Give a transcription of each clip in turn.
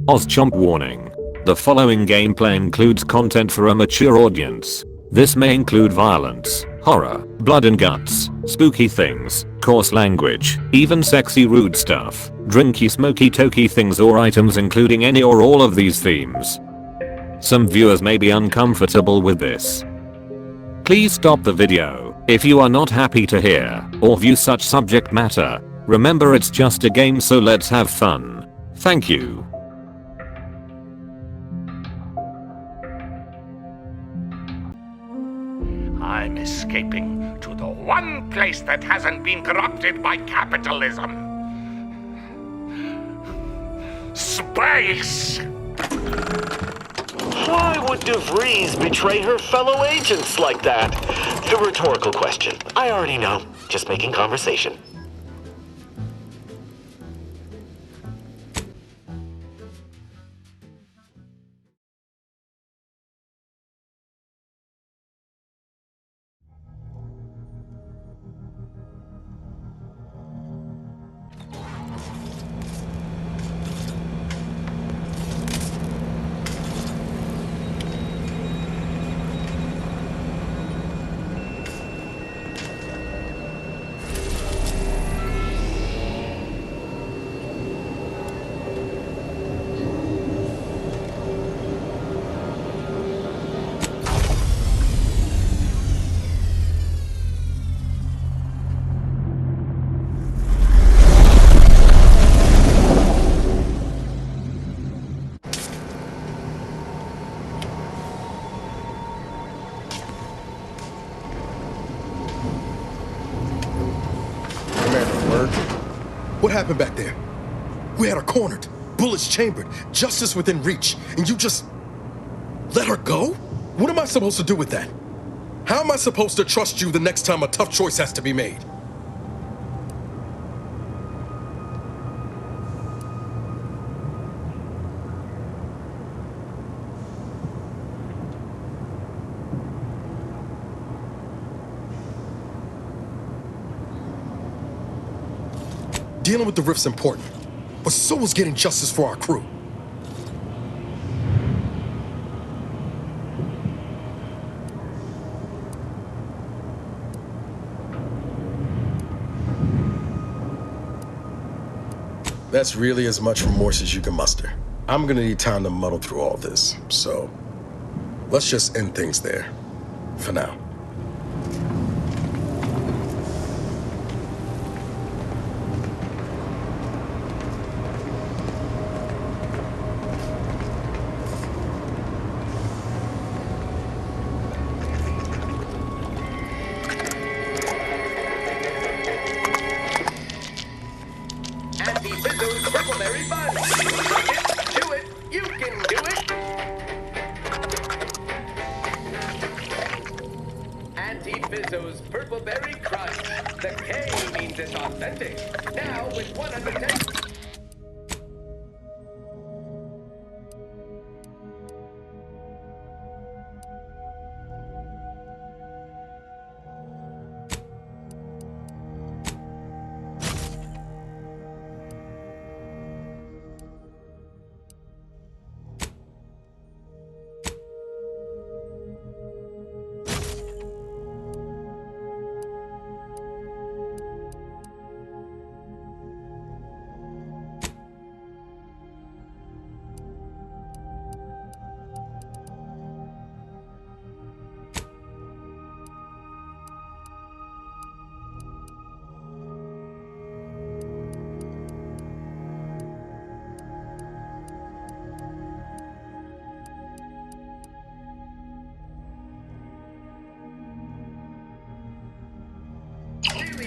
OzChomp warning. The following gameplay includes content for a mature audience. This may include violence, horror, blood and guts, spooky things, coarse language, even sexy rude stuff, drinky smoky tokey things or items including any or all of these themes. Some viewers may be uncomfortable with this. Please stop the video if you are not happy to hear or view such subject matter. Remember, it's just a game, so let's have fun. Thank you. I'm escaping to the one place that hasn't been corrupted by capitalism. Space! Why would DeVries betray her fellow agents like that? The rhetorical question. I already know. Just making conversation. What happened back there? We had her cornered, bullets chambered, justice within reach, and you just let her go? What am I supposed to do with that? How am I supposed to trust you the next time a tough choice has to be made? Dealing with the rift's important, but so is getting justice for our crew. That's really as much remorse as you can muster. I'm gonna need time to muddle through all this, so let's just end things there, for now. Fizzo's Purple Berry Crunch. The K means it's authentic. Now with 110...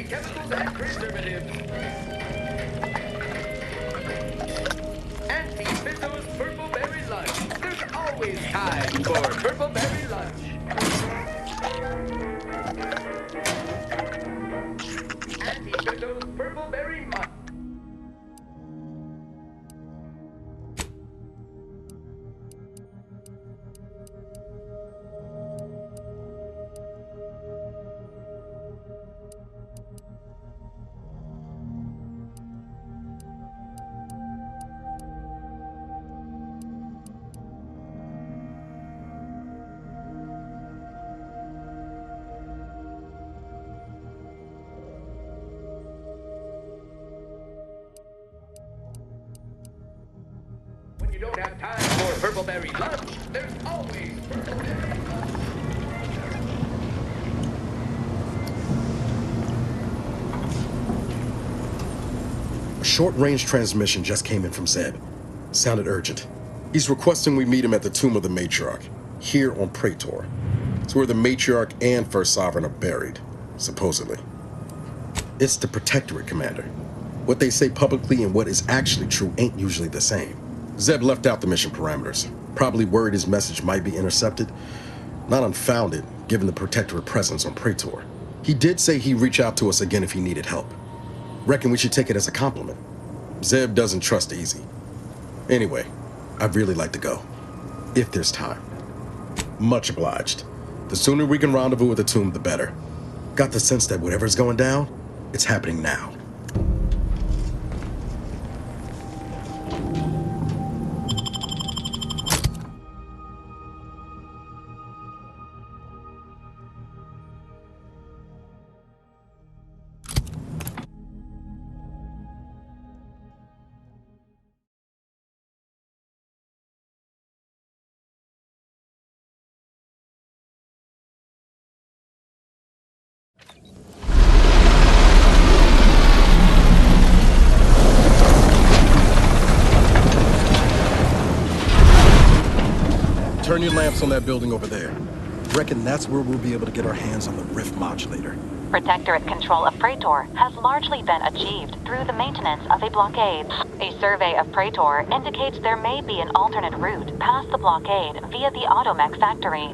chemicals and preservatives. Anti-Fizzo's Purple Berry Lunch. There's always time for Purple Berry Lunch. Anti-Fizzo's Purple Berry Munch. you don't have time for purple berry lunch, there's always purple berry lunch. A short-range transmission just came in from Zeb. Sounded urgent. He's requesting we meet him at the tomb of the Matriarch, here on Praetor. It's where the Matriarch and First Sovereign are buried, supposedly. It's the Protectorate, Commander. What they say publicly and what is actually true ain't usually the same. Zeb left out the mission parameters, probably worried his message might be intercepted. Not unfounded, given the Protectorate presence on Praetor. He did say he'd reach out to us again if he needed help. Reckon we should take it as a compliment. Zeb doesn't trust easy. Anyway, I'd really like to go, if there's time. Much obliged. The sooner we can rendezvous at the tomb, the better. Got the sense that whatever's going down, it's happening now. Turn your lamps on that building over there. Reckon that's where we'll be able to get our hands on the rift modulator. Protectorate control of Praetor has largely been achieved through the maintenance of a blockade. A survey of Praetor indicates there may be an alternate route past the blockade via the Automech factory.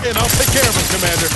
And I'll take care of him, Commander.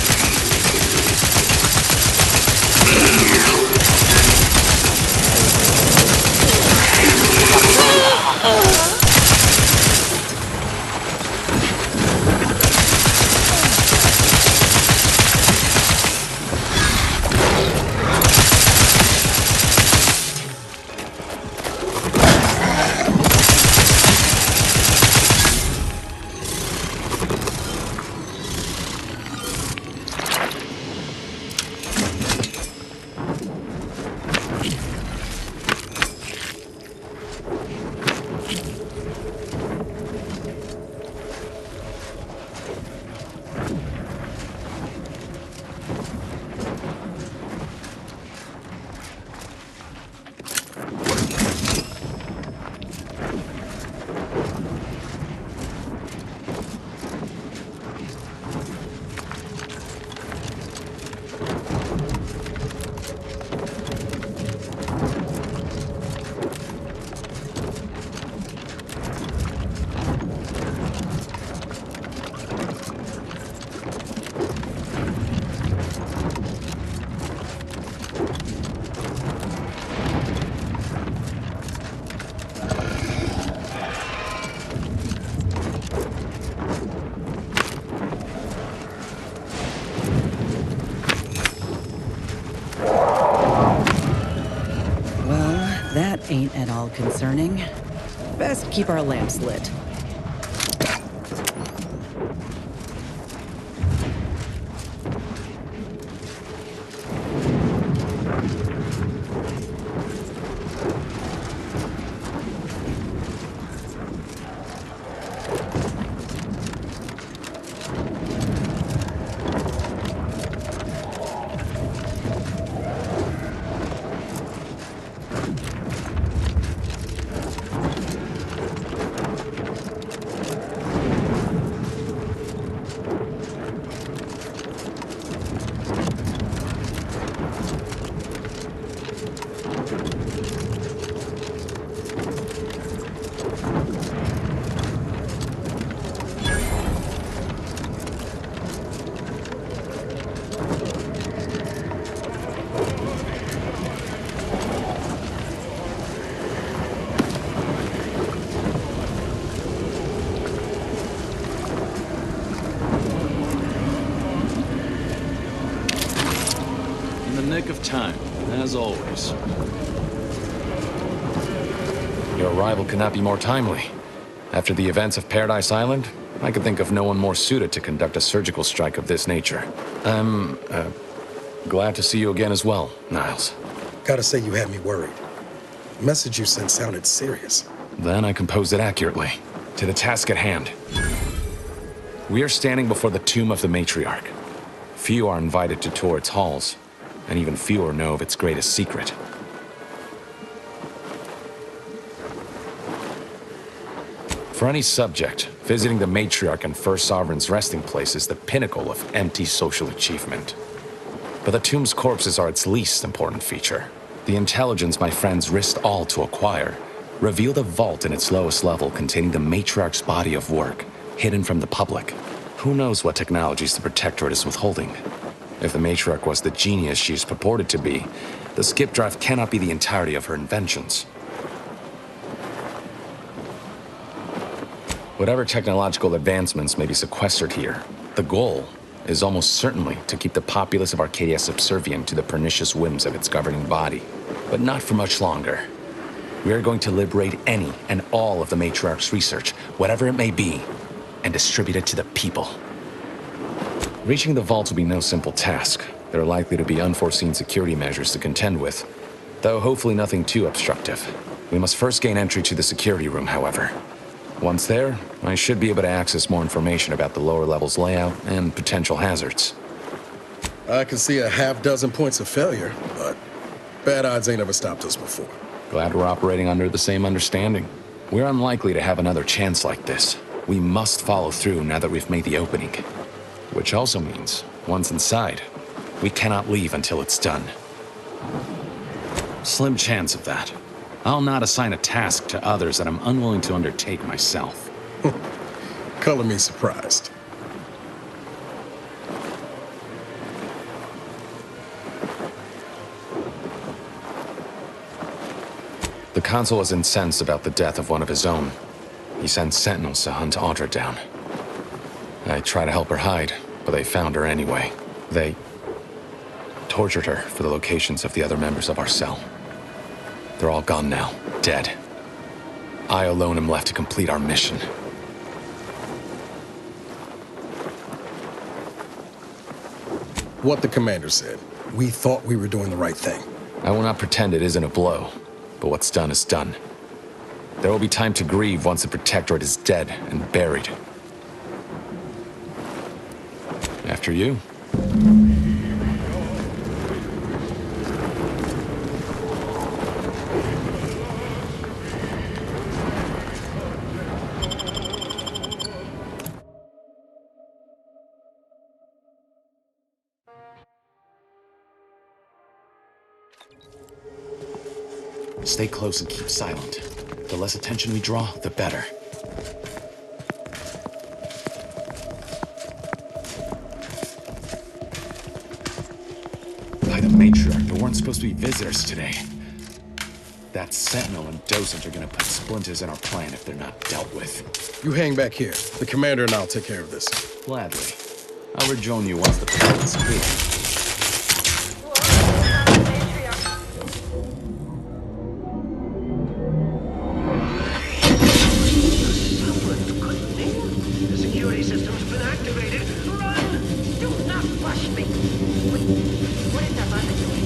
ain't at all concerning. Best keep our lamps lit. Nick of time, as always. Your arrival could not be more timely. After the events of Paradise Island, I could think of no one more suited to conduct a surgical strike of this nature. I'm, glad to see you again as well, Niles. Gotta say you had me worried. The message you sent sounded serious. Then I composed it accurately. To the task at hand. We are standing before the tomb of the matriarch. Few are invited to tour its halls, and even fewer know of its greatest secret. For any subject, visiting the matriarch and First Sovereign's resting place is the pinnacle of empty social achievement. But the tomb's corpses are its least important feature. The intelligence my friends risked all to acquire revealed a vault in its lowest level containing the matriarch's body of work, hidden from the public. Who knows what technologies the Protectorate is withholding? If the matriarch was the genius she is purported to be, the skip drive cannot be the entirety of her inventions. Whatever technological advancements may be sequestered here, the goal is almost certainly to keep the populace of Arcadia subservient to the pernicious whims of its governing body. But not for much longer. We are going to liberate any and all of the matriarch's research, whatever it may be, and distribute it to the people. Reaching the vault will be no simple task. There are likely to be unforeseen security measures to contend with, though hopefully nothing too obstructive. We must first gain entry to the security room, however. Once there, I should be able to access more information about the lower level's layout and potential hazards. I can see a half-dozen points of failure, but bad odds ain't ever stopped us before. Glad we're operating under the same understanding. We're unlikely to have another chance like this. We must follow through now that we've made the opening. Which also means, once inside, we cannot leave until it's done. Slim chance of that. I'll not assign a task to others that I'm unwilling to undertake myself. Color me surprised. The consul was incensed about the death of one of his own. He sent sentinels to hunt Audra down. I tried to help her hide, but they found her anyway. They tortured her for the locations of the other members of our cell. They're all gone now, dead. I alone am left to complete our mission. What the commander said. We thought we were doing the right thing. I will not pretend it isn't a blow, but what's done is done. There will be time to grieve once the Protectorate is dead and buried. After you. Stay close and keep silent. The less attention we draw, the better. By the matriarch, there weren't supposed to be visitors today. That sentinel and docent are gonna put splinters in our plan if they're not dealt with. You hang back here. The commander and I'll take care of this. Gladly. I'll rejoin you once the path is clear. activated. Run! Do not push me. What is that button doing?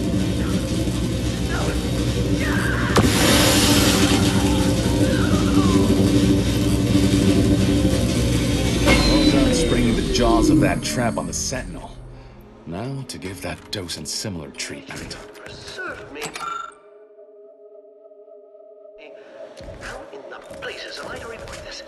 Well done springing the jaws of that trap on the Sentinel. Now to give that docent similar treatment. Preserve me. How in the blazes am I to report this?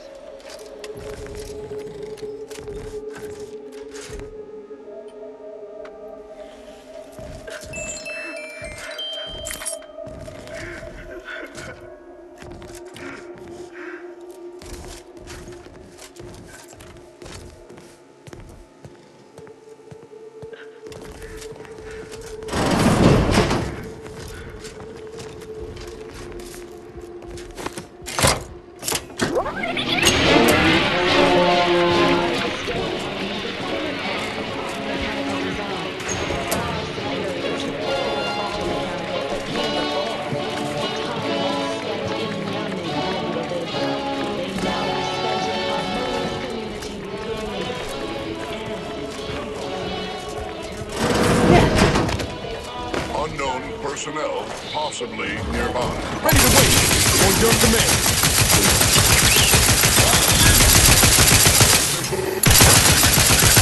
Unknown personnel, possibly nearby. Ready to wait. On your command.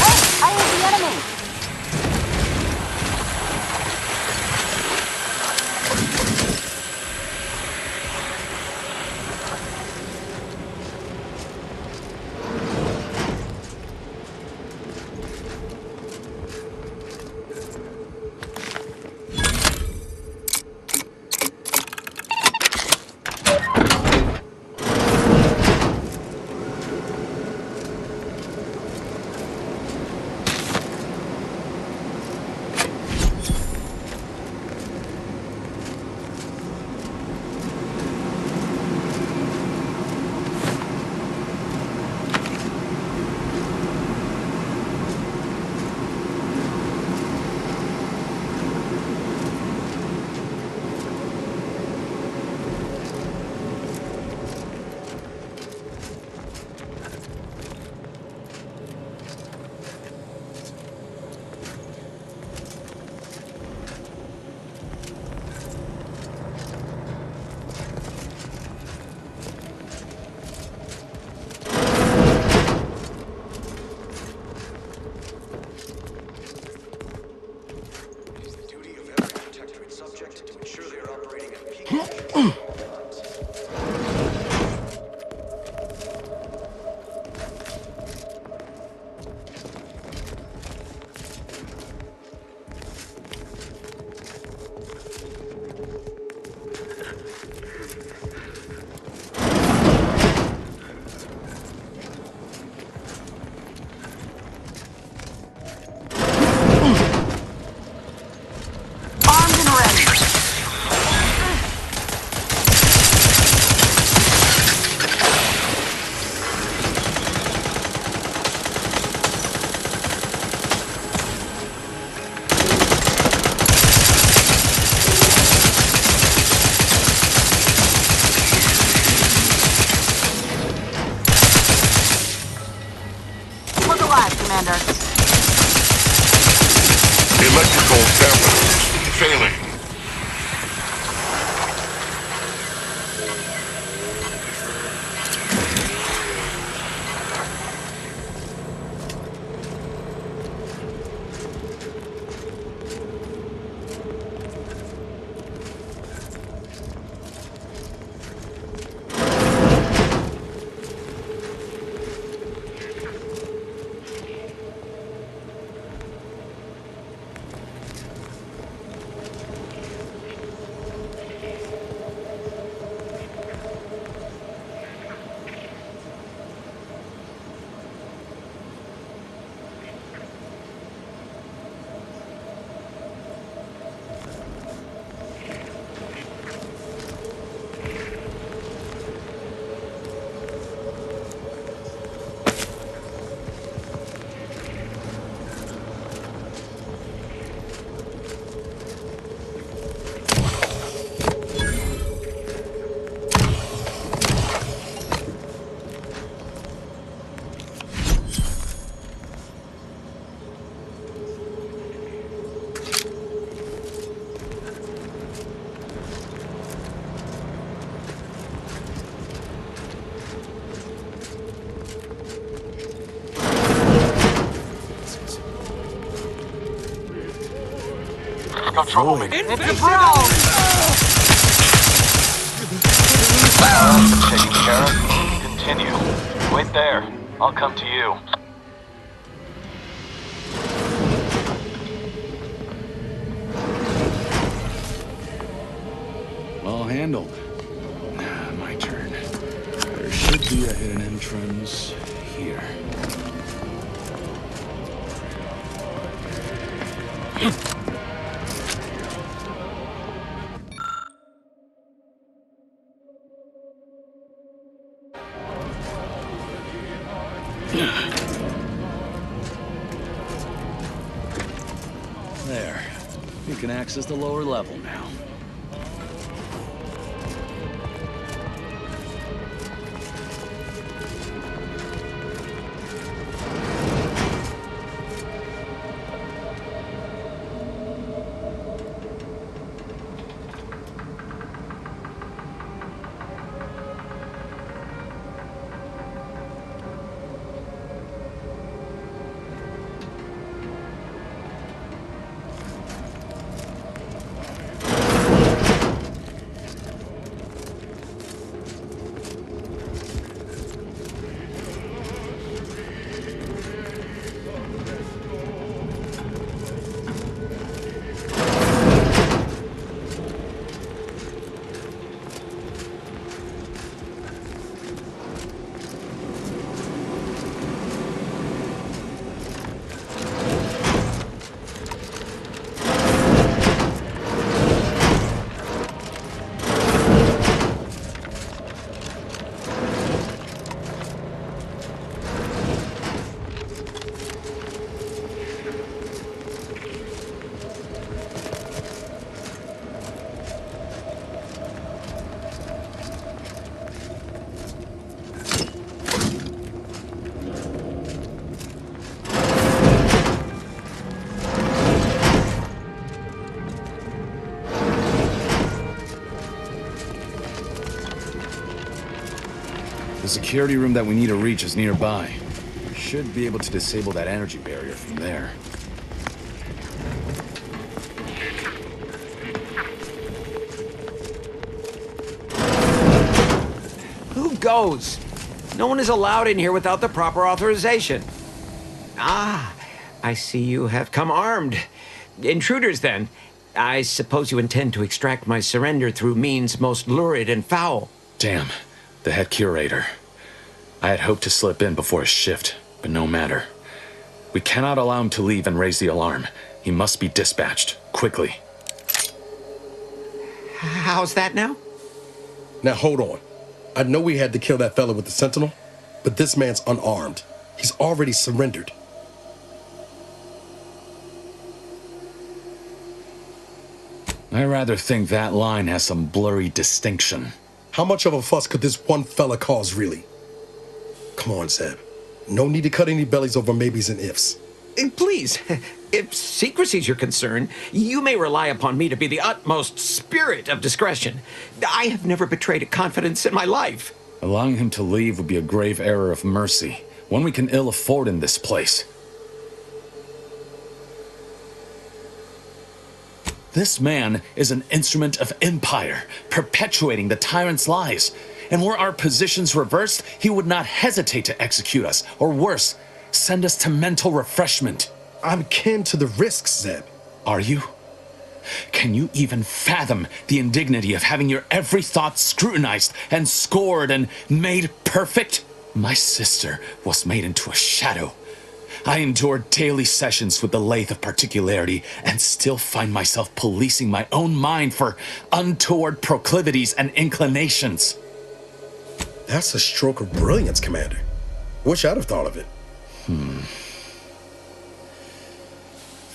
Hey, I have the enemy! Commander. Electrical cameras failing. got trouble. Infantry! Taken care of. Continue. Wait there. I'll come to you. Well handled. My turn. There should be a hidden entrance here. There. You can access the lower level now. The security room that we need to reach is nearby. Should be able to disable that energy barrier from there. Who goes? No one is allowed in here without the proper authorization. Ah, I see you have come armed. Intruders, then. I suppose you intend to extract my surrender through means most lurid and foul. Damn, the head curator. I had hoped to slip in before his shift, but no matter. We cannot allow him to leave and raise the alarm. He must be dispatched, quickly. How's that now? Now hold on. I know we had to kill that fella with the Sentinel, but this man's unarmed. He's already surrendered. I rather think that line has some blurry distinction. How much of a fuss could this one fella cause, really? Come on, Zeb. No need to cut any bellies over maybes and ifs. Please, if secrecy's your concern, you may rely upon me to be the utmost spirit of discretion. I have never betrayed a confidence in my life. Allowing him to leave would be a grave error of mercy, one we can ill afford in this place. This man is an instrument of empire, perpetuating the tyrant's lies. And were our positions reversed, he would not hesitate to execute us, or worse, send us to mental refreshment. I'm kin to the risks, Zeb. Are you? Can you even fathom the indignity of having your every thought scrutinized and scored and made perfect? My sister was made into a shadow. I endured daily sessions with the lathe of particularity and still find myself policing my own mind for untoward proclivities and inclinations. That's a stroke of brilliance, Commander. Wish I'd have thought of it.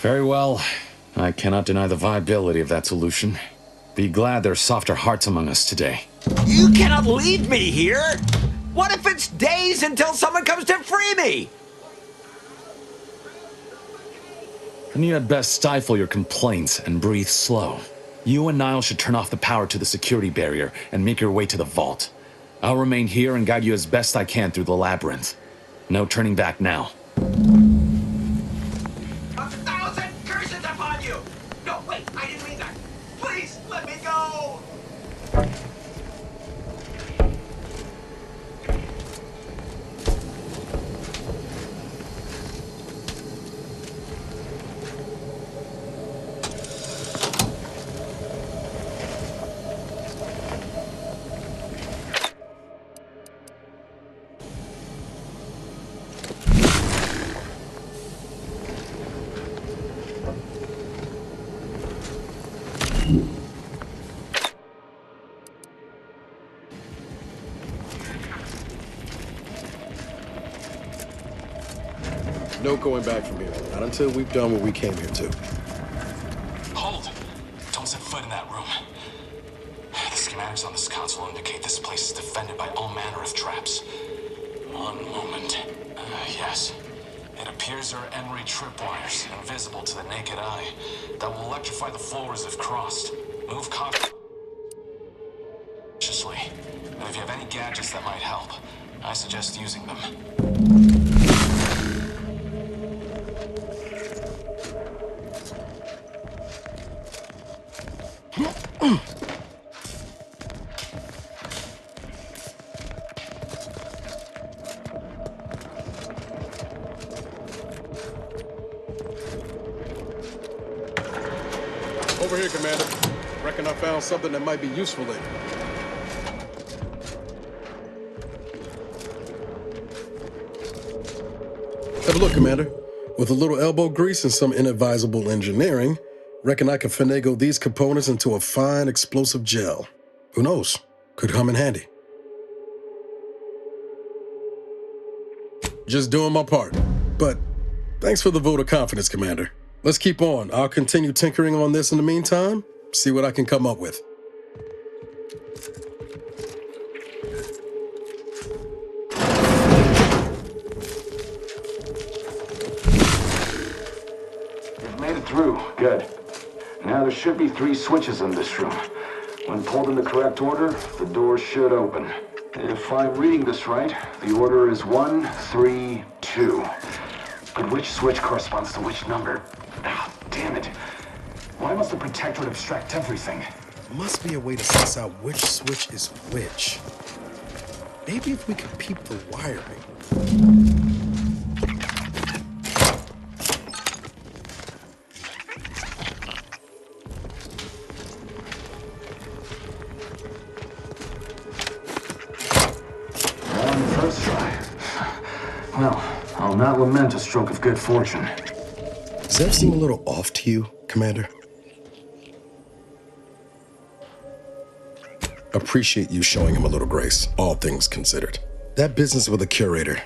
Very well. I cannot deny the viability of that solution. Be glad there are softer hearts among us today. You cannot leave me here! What if it's days until someone comes to free me? Then you had best stifle your complaints and breathe slow. You and Niall should turn off the power to the security barrier and make your way to the vault. I'll remain here and guide you as best I can through the labyrinth. No turning back now. 1,000 curses upon you! No, wait, I No going back from here. Not until we've done what we came here to. Hold! Don't set foot in that room. The schematics on this console indicate this place is defended by all manner of traps. One moment. Yes. It appears there are Enry tripwires, invisible to the naked eye, that will electrify the floors if crossed. Move cautiously. And if you have any gadgets that might help, I suggest using them. Over here, Commander. Reckon I found something that might be useful later. Have a look, Commander. With a little elbow grease and some inadvisable engineering, reckon I can finagle these components into a fine explosive gel. Who knows? Could come in handy. Just doing my part. But thanks for the vote of confidence, Commander. Let's keep on. I'll continue tinkering on this in the meantime, see what I can come up with. You've made it through. Good. Now there should be 3 switches in this room. When pulled in the correct order, the door should open. If I'm reading this right, the order is 1, 3, 2. But which switch corresponds to which number? Ah, damn it. Why must the protectorate abstract everything? Must be a way to suss out which switch is which. Maybe if we could peep the wiring. On the first try. Well, I'll not lament a stroke of good fortune. Does that seem a little off to you, Commander? Appreciate you showing him a little grace, all things considered. That business with the curator.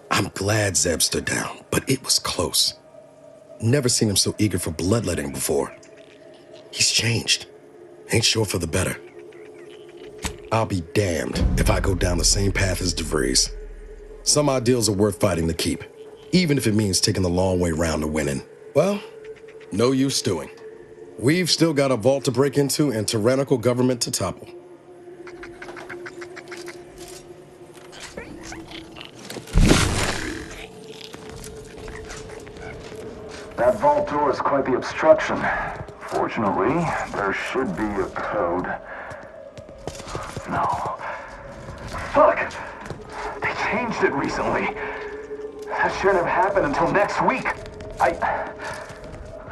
I'm glad Zeb stood down, but it was close. Never seen him so eager for bloodletting before. He's changed. Ain't sure for the better. I'll be damned if I go down the same path as DeVries. Some ideals are worth fighting to keep, even if it means taking the long way round to winning. Well, no use stewing. We've still got a vault to break into and tyrannical government to topple. That vault door is quite the obstruction. Fortunately, there should be a code. No. Fuck! They changed it recently. That shouldn't have happened until next week.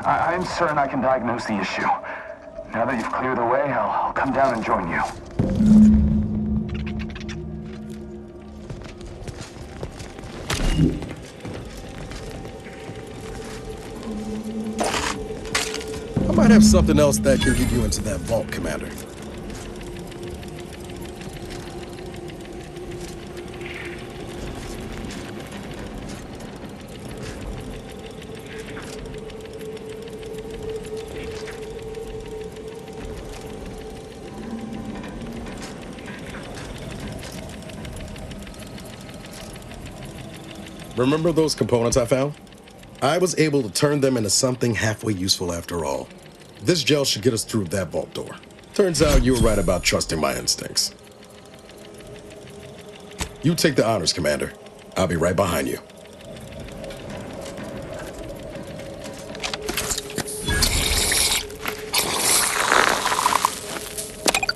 I'm certain I can diagnose the issue. Now that you've cleared the way, I'll come down and join you. I might have something else that can get you into that vault, Commander. Remember those components I found? I was able to turn them into something halfway useful after all. This gel should get us through that vault door. Turns out you were right about trusting my instincts. You take the honors, Commander. I'll be right behind you.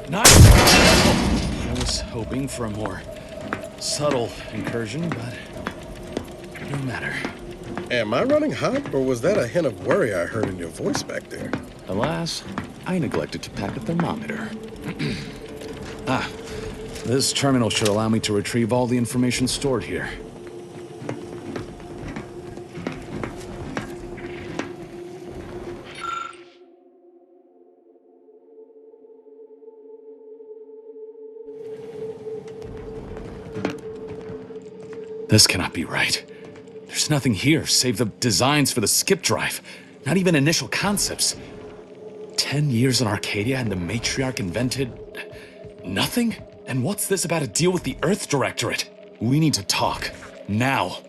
Nice! I was hoping for a more subtle incursion, but no matter. Am I running hot, or was that a hint of worry I heard in your voice back there? Alas, I neglected to pack a thermometer. This terminal should allow me to retrieve all the information stored here. This cannot be right. There's nothing here save the designs for the skip drive. Not even initial concepts. 10 years in Arcadia and the Matriarch invented... nothing? And what's this about a deal with the Earth Directorate? We need to talk. Now.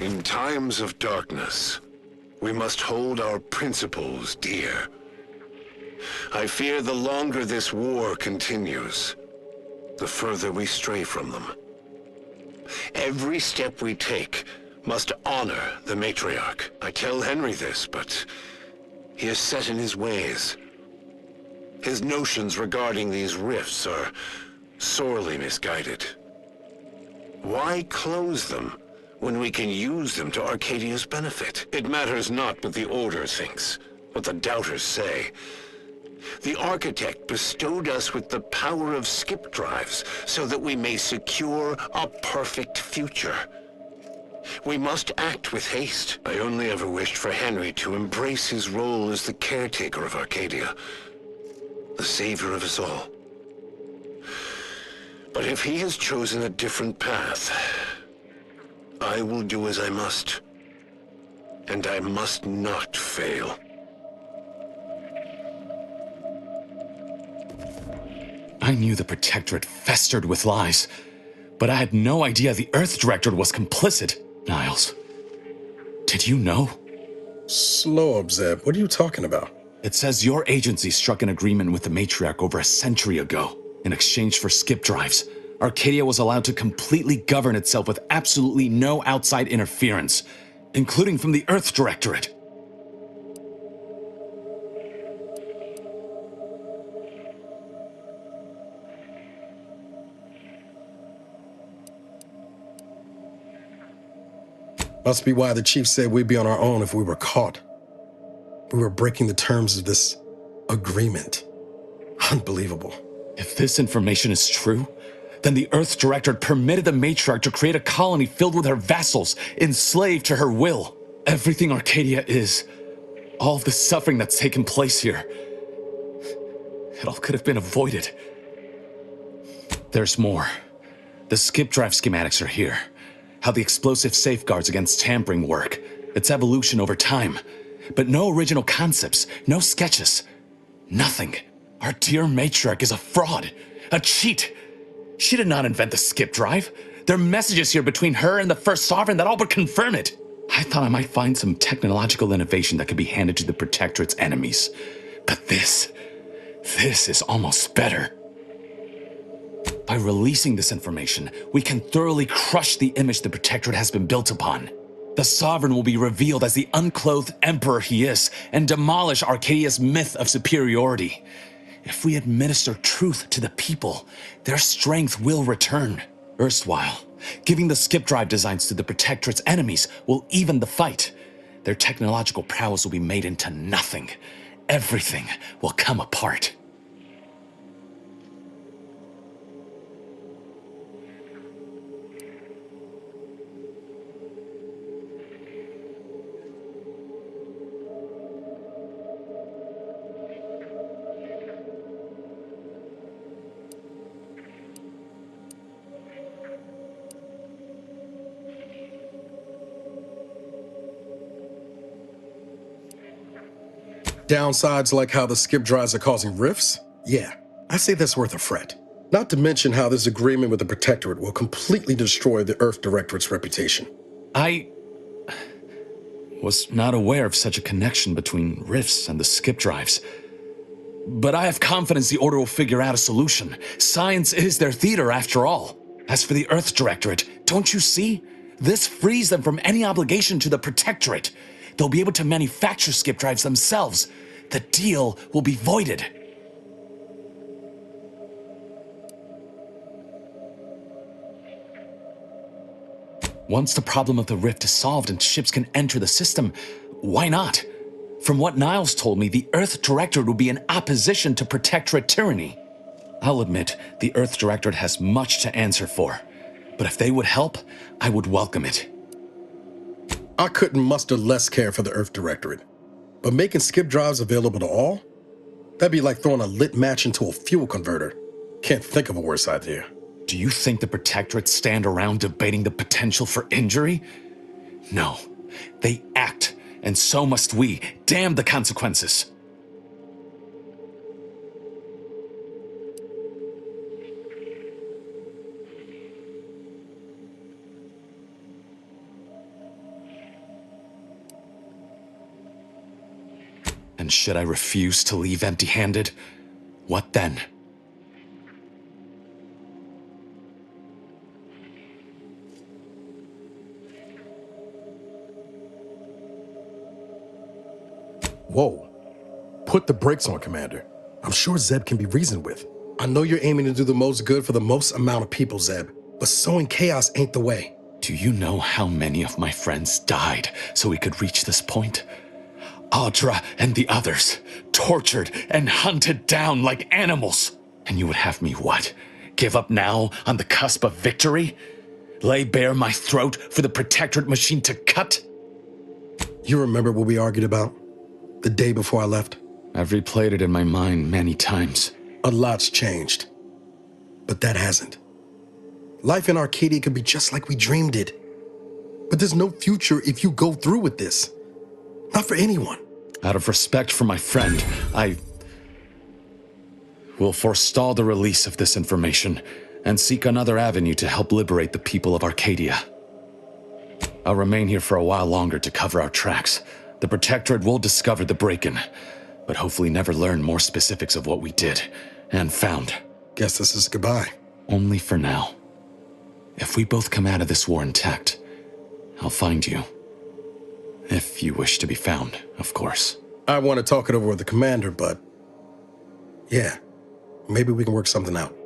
In times of darkness, we must hold our principles dear. I fear the longer this war continues, the further we stray from them. Every step we take must honor the Matriarch. I tell Henry this, but he is set in his ways. His notions regarding these rifts are sorely misguided. Why close them when we can use them to Arcadia's benefit? It matters not what the Order thinks, what the Doubters say. The Architect bestowed us with the power of skip drives so that we may secure a perfect future. We must act with haste. I only ever wished for Henry to embrace his role as the caretaker of Arcadia, the savior of us all. But if he has chosen a different path, I will do as I must, and I must not fail. I knew the Protectorate festered with lies, but I had no idea the Earth Directorate was complicit. Niles, did you know? Slow up, Zeb. What are you talking about? It says your agency struck an agreement with the Matriarch over a century ago. In exchange for skip drives, Arcadia was allowed to completely govern itself with absolutely no outside interference, including from the Earth Directorate. Must be why the chief said we'd be on our own if we were caught. We were breaking the terms of this agreement. Unbelievable. If this information is true, then the Earth Directorate permitted the Matriarch to create a colony filled with her vassals, enslaved to her will. Everything Arcadia is, all of the suffering that's taken place here, it all could have been avoided. There's more. The skip drive schematics are here. How the explosive safeguards against tampering work, its evolution over time. But no original concepts, no sketches, nothing. Our dear Matriarch is a fraud, a cheat. She did not invent the skip drive. There are messages here between her and the First Sovereign that all but confirm it. I thought I might find some technological innovation that could be handed to the Protectorate's enemies. But this is almost better. By releasing this information, we can thoroughly crush the image the Protectorate has been built upon. The Sovereign will be revealed as the unclothed Emperor he is, and demolish Arcadia's myth of superiority. If we administer truth to the people, their strength will return. Erstwhile, giving the skip drive designs to the Protectorate's enemies will even the fight. Their technological prowess will be made into nothing. Everything will come apart. Downsides like how the skip drives are causing rifts? Yeah, I say that's worth a fret. Not to mention how this agreement with the Protectorate will completely destroy the Earth Directorate's reputation. I was not aware of such a connection between rifts and the skip drives. But I have confidence the Order will figure out a solution. Science is their theater, after all. As for the Earth Directorate, don't you see? This frees them from any obligation to the Protectorate. They'll be able to manufacture skip drives themselves. The deal will be voided. Once the problem of the rift is solved and ships can enter the system, why not? From what Niles told me, the Earth Directorate would be in opposition to Protectorate tyranny. I'll admit, the Earth Directorate has much to answer for. But if they would help, I would welcome it. I couldn't muster less care for the Earth Directorate. But making skip drives available to all? That'd be like throwing a lit match into a fuel converter. Can't think of a worse idea. Do you think the Protectorate stand around debating the potential for injury? No. They act, and so must we. Damn the consequences. And should I refuse to leave empty-handed? What then? Whoa. Put the brakes on, Commander. I'm sure Zeb can be reasoned with. I know you're aiming to do the most good for the most amount of people, Zeb, but sowing chaos ain't the way. Do you know how many of my friends died so we could reach this point? Audra and the others, tortured and hunted down like animals. And you would have me what? Give up now on the cusp of victory? Lay bare my throat for the Protectorate machine to cut? You remember what we argued about? The day before I left? I've replayed it in my mind many times. A lot's changed. But that hasn't. Life in Arcadia could be just like we dreamed it. But there's no future if you go through with this. Not for anyone. Out of respect for my friend, I will forestall the release of this information and seek another avenue to help liberate the people of Arcadia. I'll remain here for a while longer to cover our tracks. The Protectorate will discover the break-in, but hopefully never learn more specifics of what we did and found. Guess this is goodbye. Only for now. If we both come out of this war intact, I'll find you. If you wish to be found, of course. I want to talk it over with the Commander, but yeah, maybe we can work something out.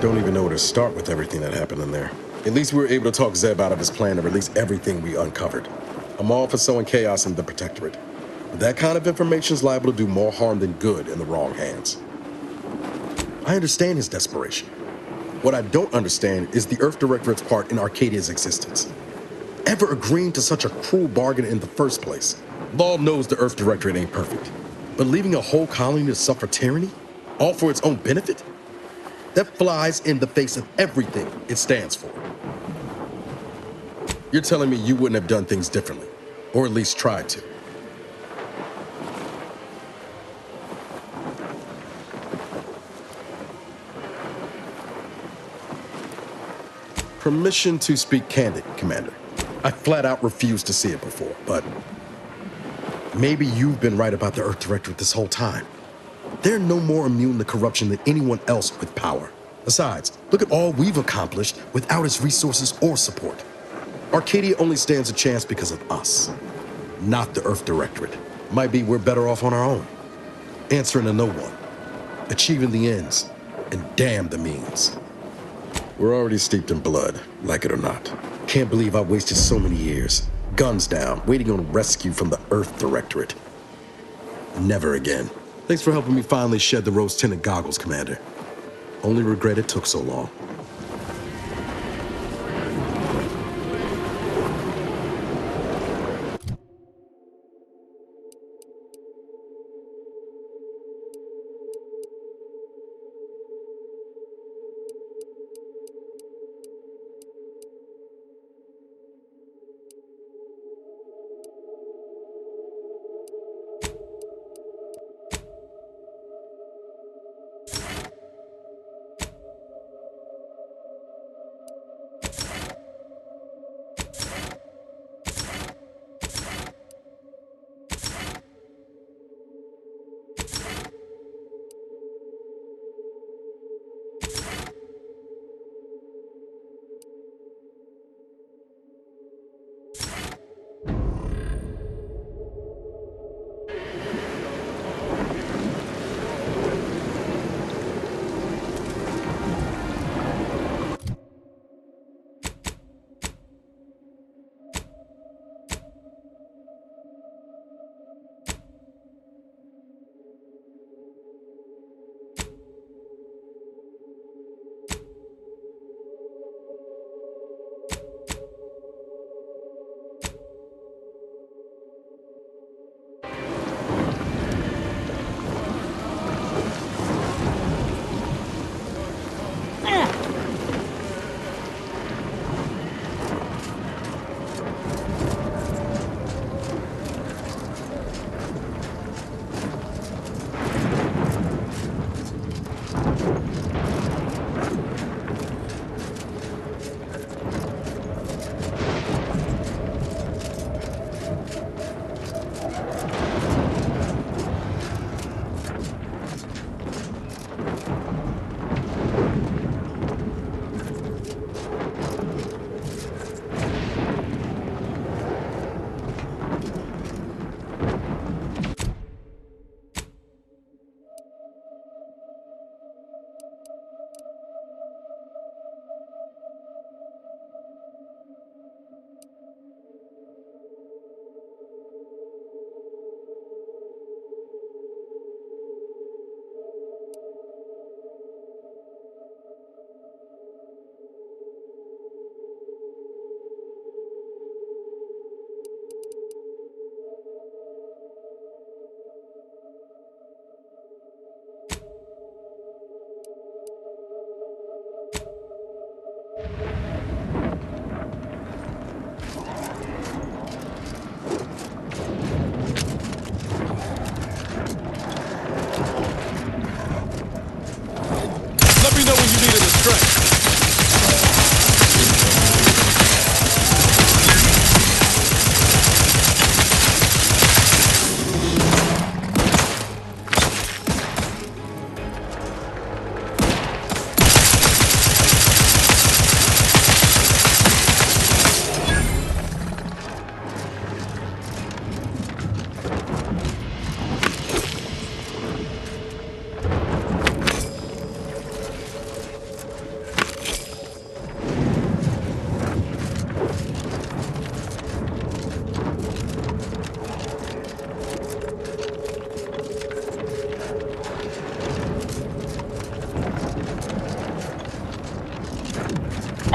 Don't even know where to start with everything that happened in there. At least we were able to talk Zeb out of his plan to release everything we uncovered. I'm all for sowing chaos in the Protectorate. But that kind of information is liable to do more harm than good in the wrong hands. I understand his desperation. What I don't understand is the Earth Directorate's part in Arcadia's existence. Ever agreeing to such a cruel bargain in the first place? Law knows the Earth Directorate ain't perfect. But leaving a whole colony to suffer tyranny? All for its own benefit? That flies in the face of everything it stands for. You're telling me you wouldn't have done things differently, or at least tried to. Permission to speak candid, Commander. I flat out refused to see it before, but maybe you've been right about the Earth Directorate this whole time. They're no more immune to corruption than anyone else with power. Besides, look at all we've accomplished without its resources or support. Arcadia only stands a chance because of us, not the Earth Directorate. Might be we're better off on our own, answering to no one, achieving the ends, and damn the means. We're already steeped in blood, like it or not. Can't believe I wasted so many years, guns down, waiting on rescue from the Earth Directorate. Never again. Thanks for helping me finally shed the rose-tinted goggles, Commander. Only regret it took so long.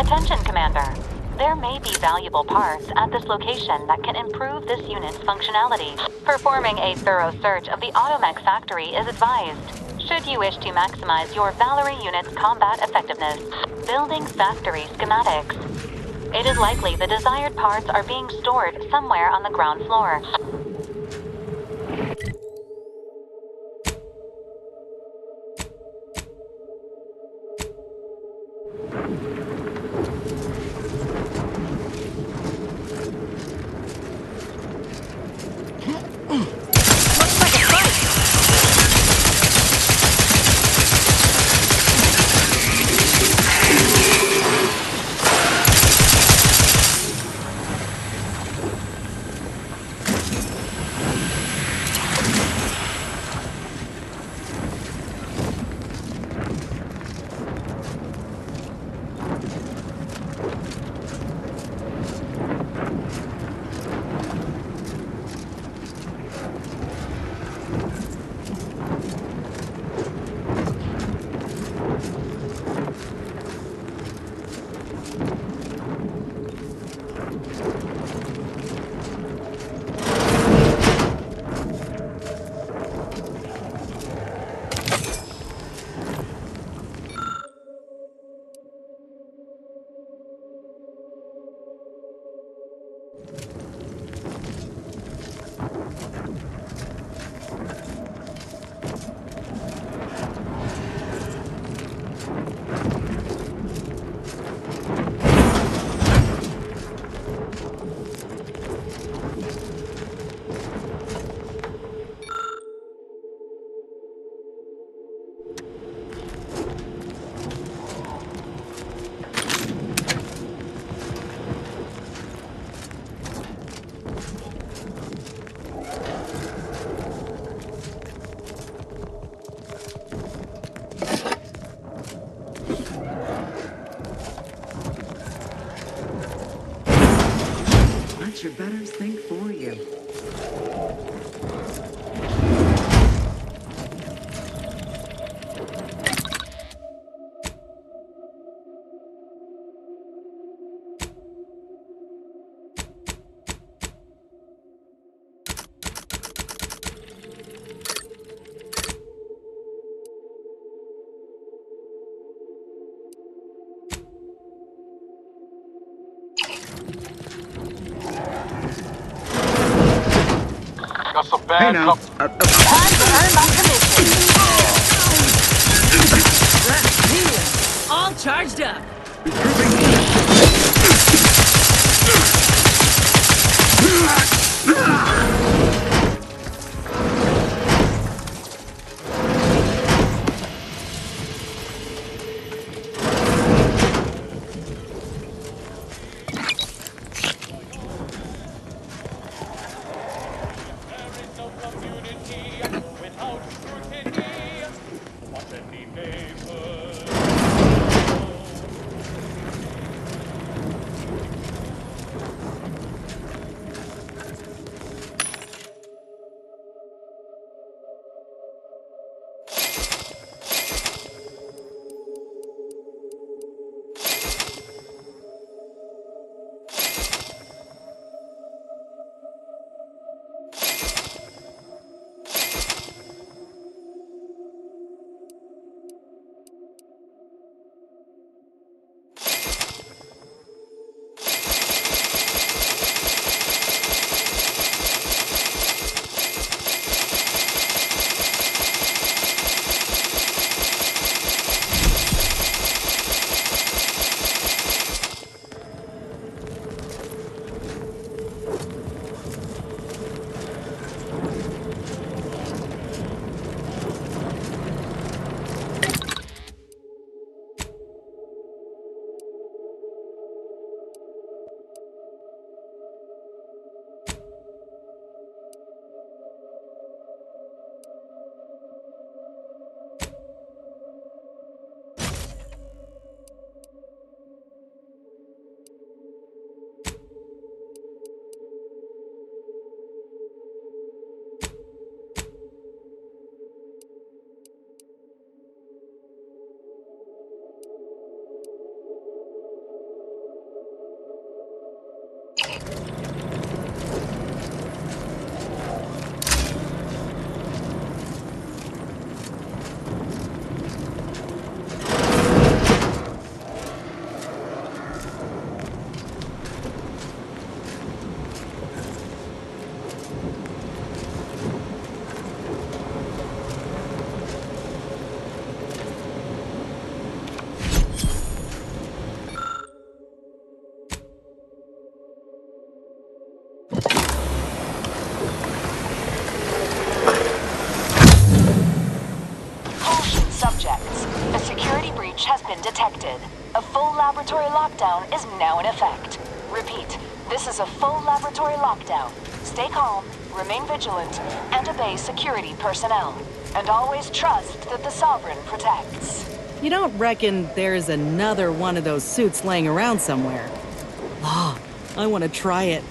Attention, Commander. There may be valuable parts at this location that can improve this unit's functionality. Performing a thorough search of the Automech factory is advised, should you wish to maximize your Valerie unit's combat effectiveness. Building factory schematics. It is likely the desired parts are being stored somewhere on the ground floor. Let your betters think for you. Got some bad now. Time to earn my commission. All charged up. detected. A full laboratory lockdown is now in effect. Repeat, this is a full laboratory lockdown. Stay calm, remain vigilant, and obey security personnel. And always trust that the Sovereign protects. You don't reckon there's another one of those suits laying around somewhere? Oh, I want to try it.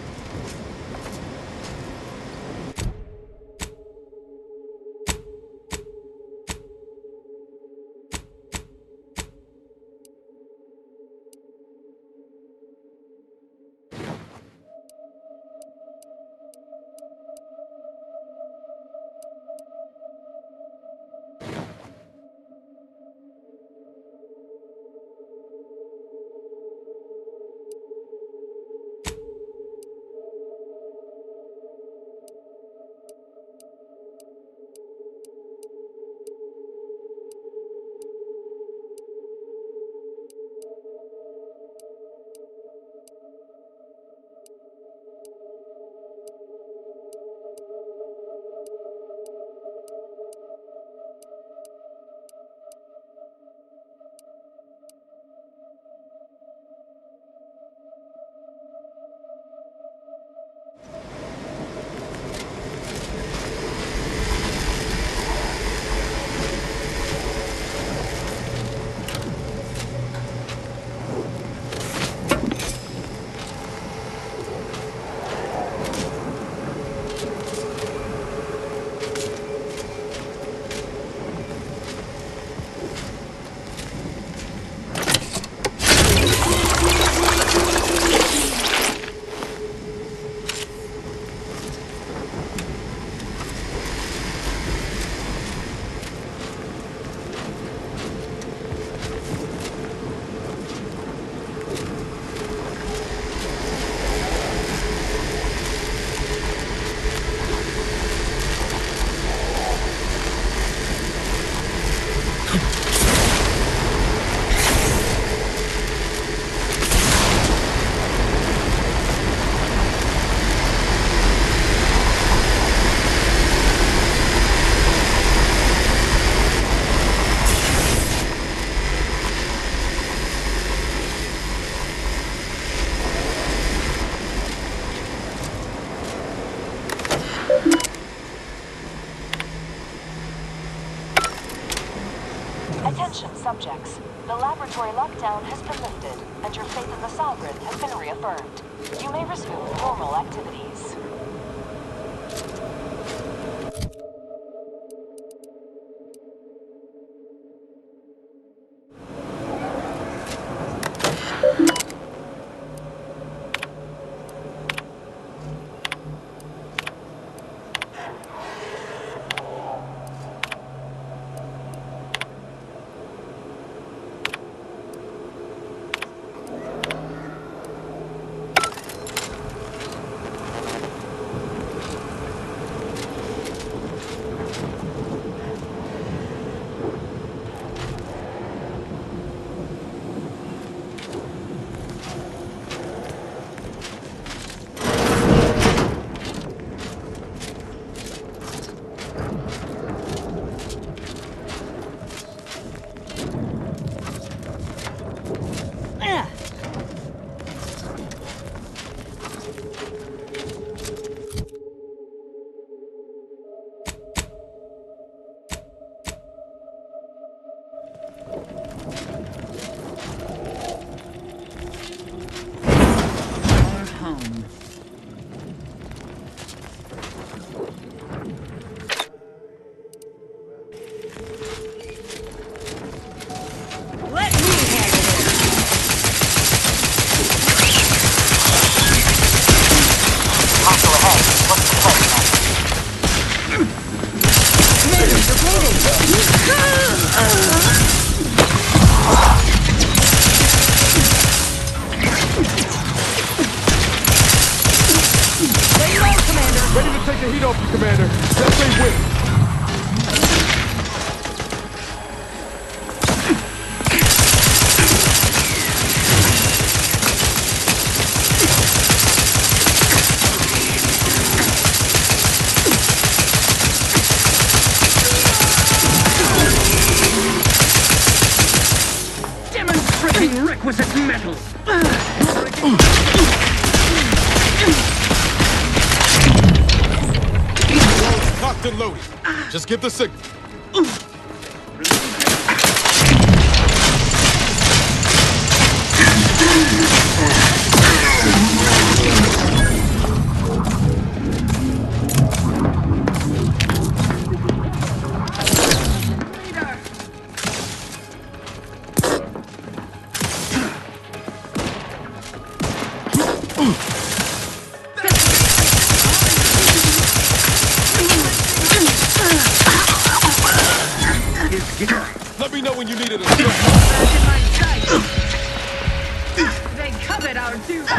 Attention, subjects. The laboratory lockdown has been lifted, and your faith in the Sovereign has been reaffirmed. You may resume normal activities. Demonstrate! lacking requisite metals. Cocked and loaded. Just give the signal. Let me know when you need it. They covered our duty.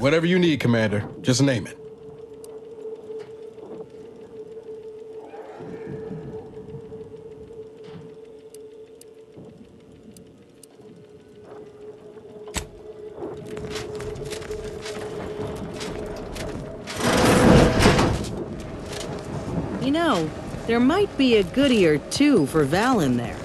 Whatever you need, Commander. Just name it. You know, there might be a goodie or two for Val in there.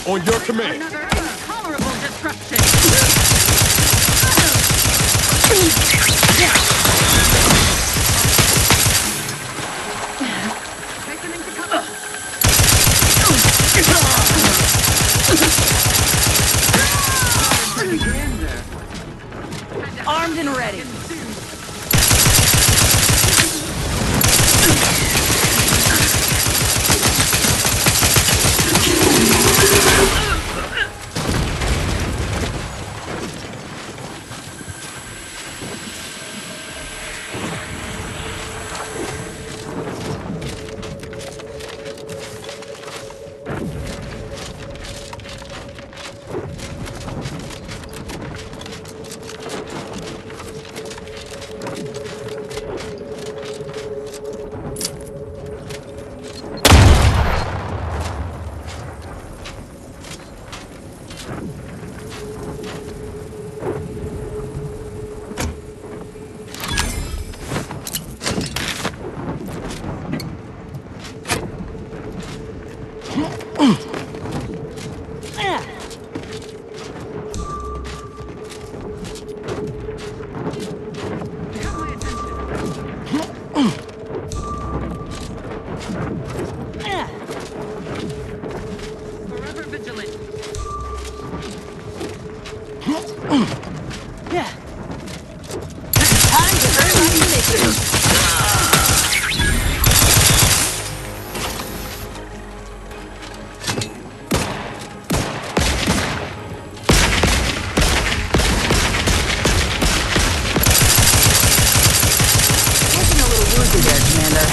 On your command. Another intolerable disruption. Take them into cover. Armed and ready. Forever vigilant. Time to earn ammunition. Looking a little woozy there, Commander.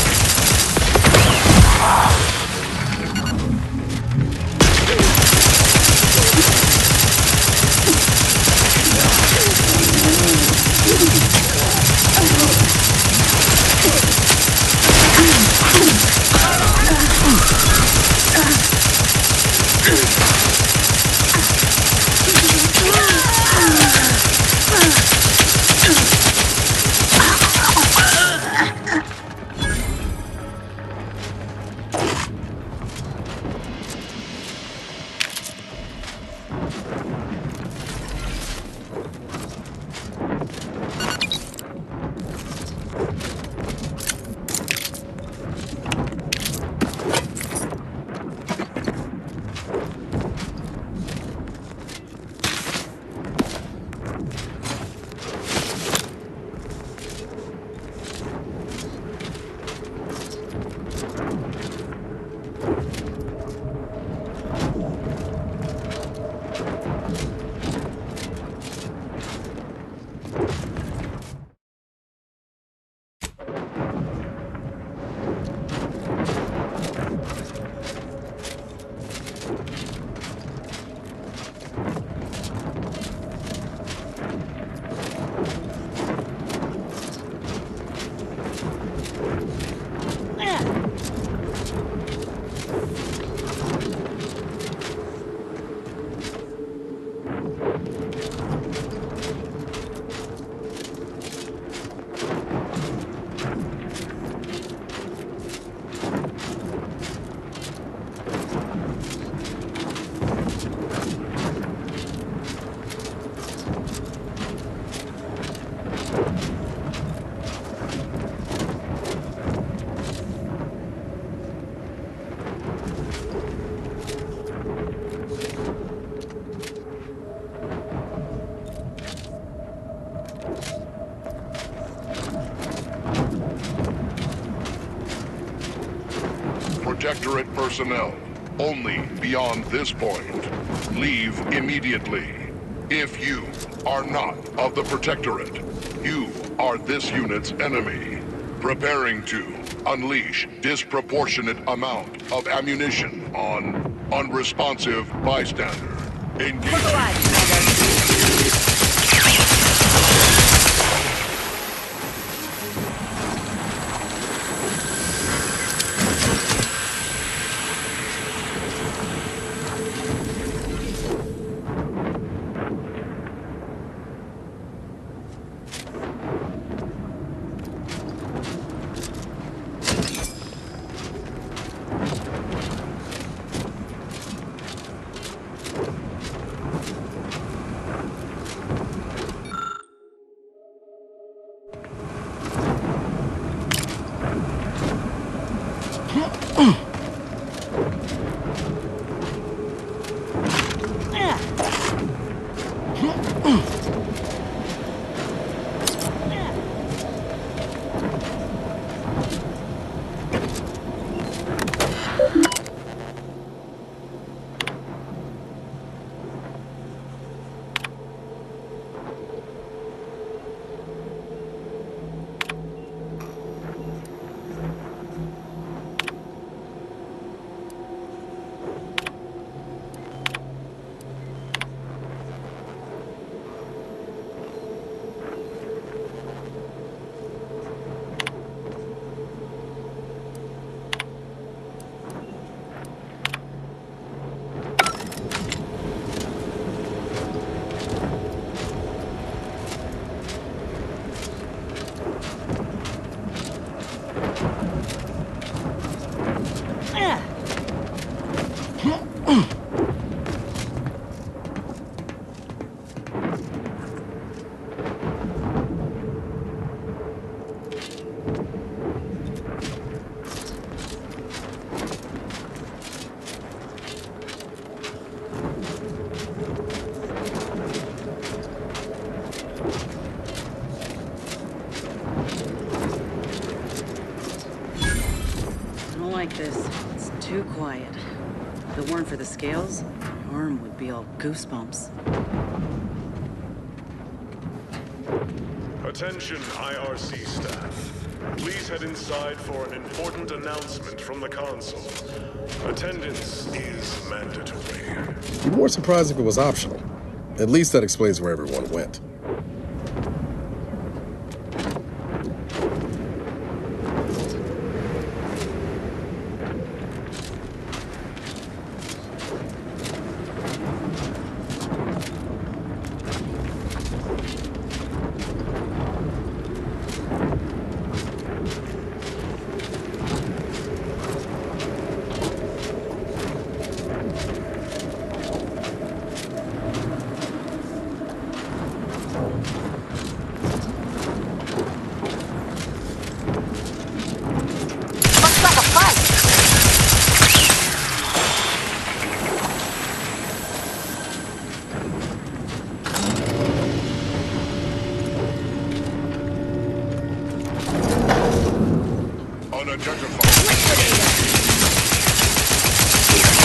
Protectorate personnel, only beyond this point. Leave immediately. If you are not of the Protectorate, you are this unit's enemy. Preparing to unleash disproportionate amount of ammunition on unresponsive bystander. Engage. This. It's too quiet. If it weren't for the scales, my arm would be all goosebumps. Attention, IRC staff. Please head inside for an important announcement from the console. Attendance is mandatory. Be more surprised if it was optional. At least that explains where everyone went.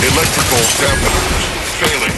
Electrical dampeners failing.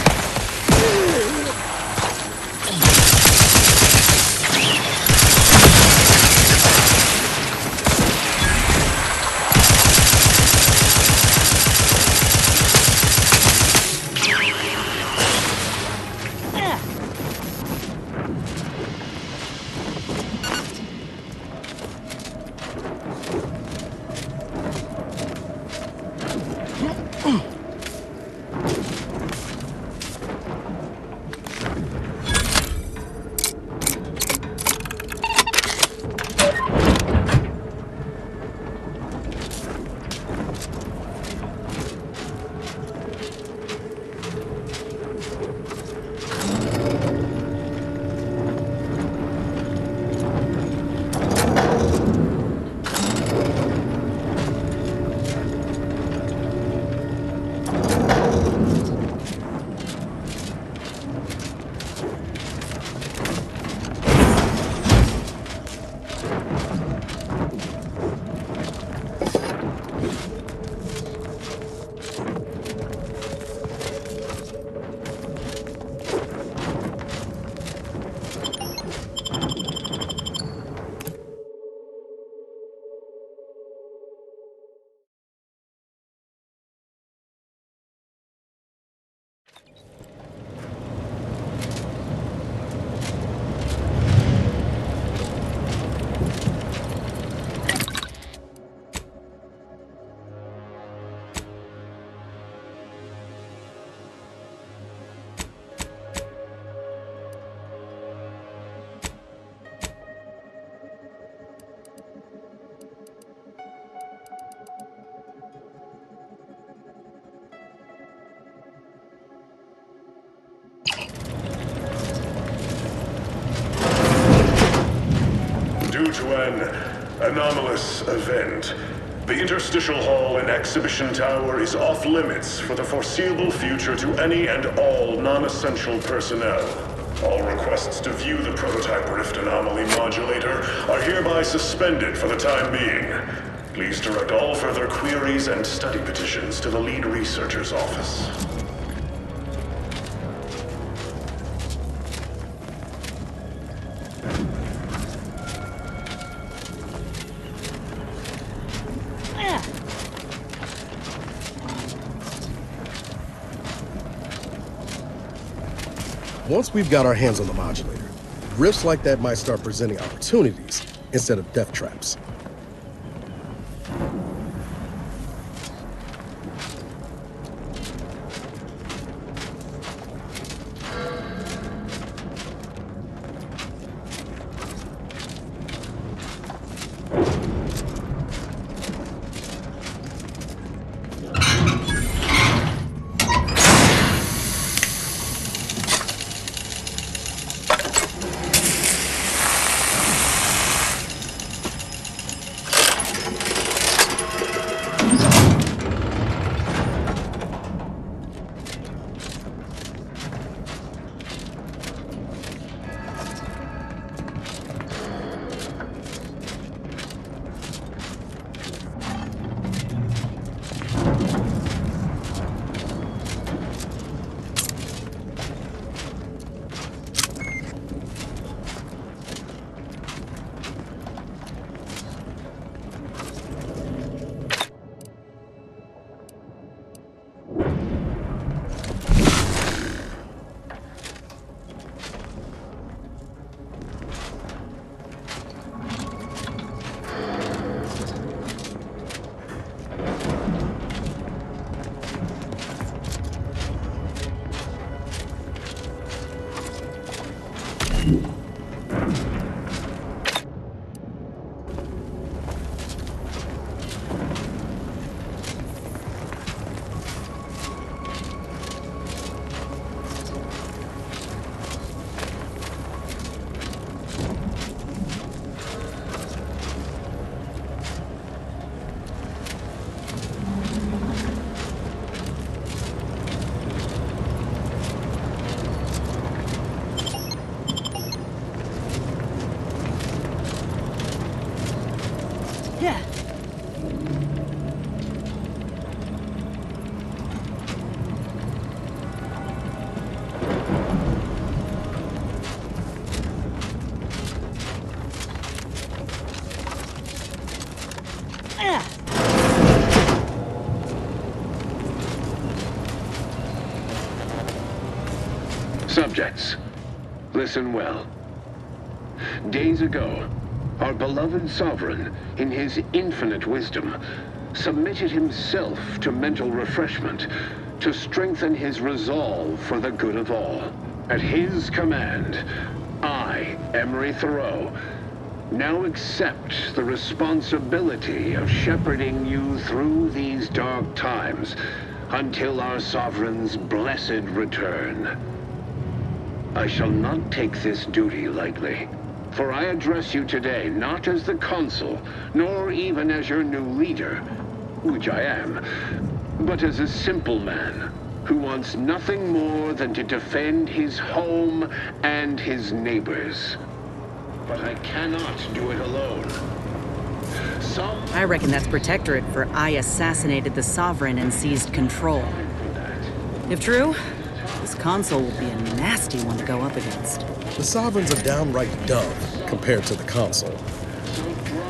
Due to an anomalous event, the interstitial hall and exhibition tower is off limits for the foreseeable future to any and all non-essential personnel. All requests to view the prototype rift anomaly modulator are hereby suspended for the time being. Please direct all further queries and study petitions to the lead researcher's office. Once we've got our hands on the modulator, rifts like that might start presenting opportunities instead of death traps. Subjects, listen well. Days ago, our beloved sovereign, in his infinite wisdom, submitted himself to mental refreshment to strengthen his resolve for the good of all. At his command, I, Emery Thoreau, now accept the responsibility of shepherding you through these dark times until our sovereign's blessed return. I shall not take this duty lightly, for I address you today not as the consul, nor even as your new leader, which I am, but as a simple man who wants nothing more than to defend his home and his neighbors. But I cannot do it alone. I reckon that's Protectorate for I assassinated the Sovereign and seized control. If true, this console will be a nasty one to go up against. The Sovereign's a downright dove compared to the console.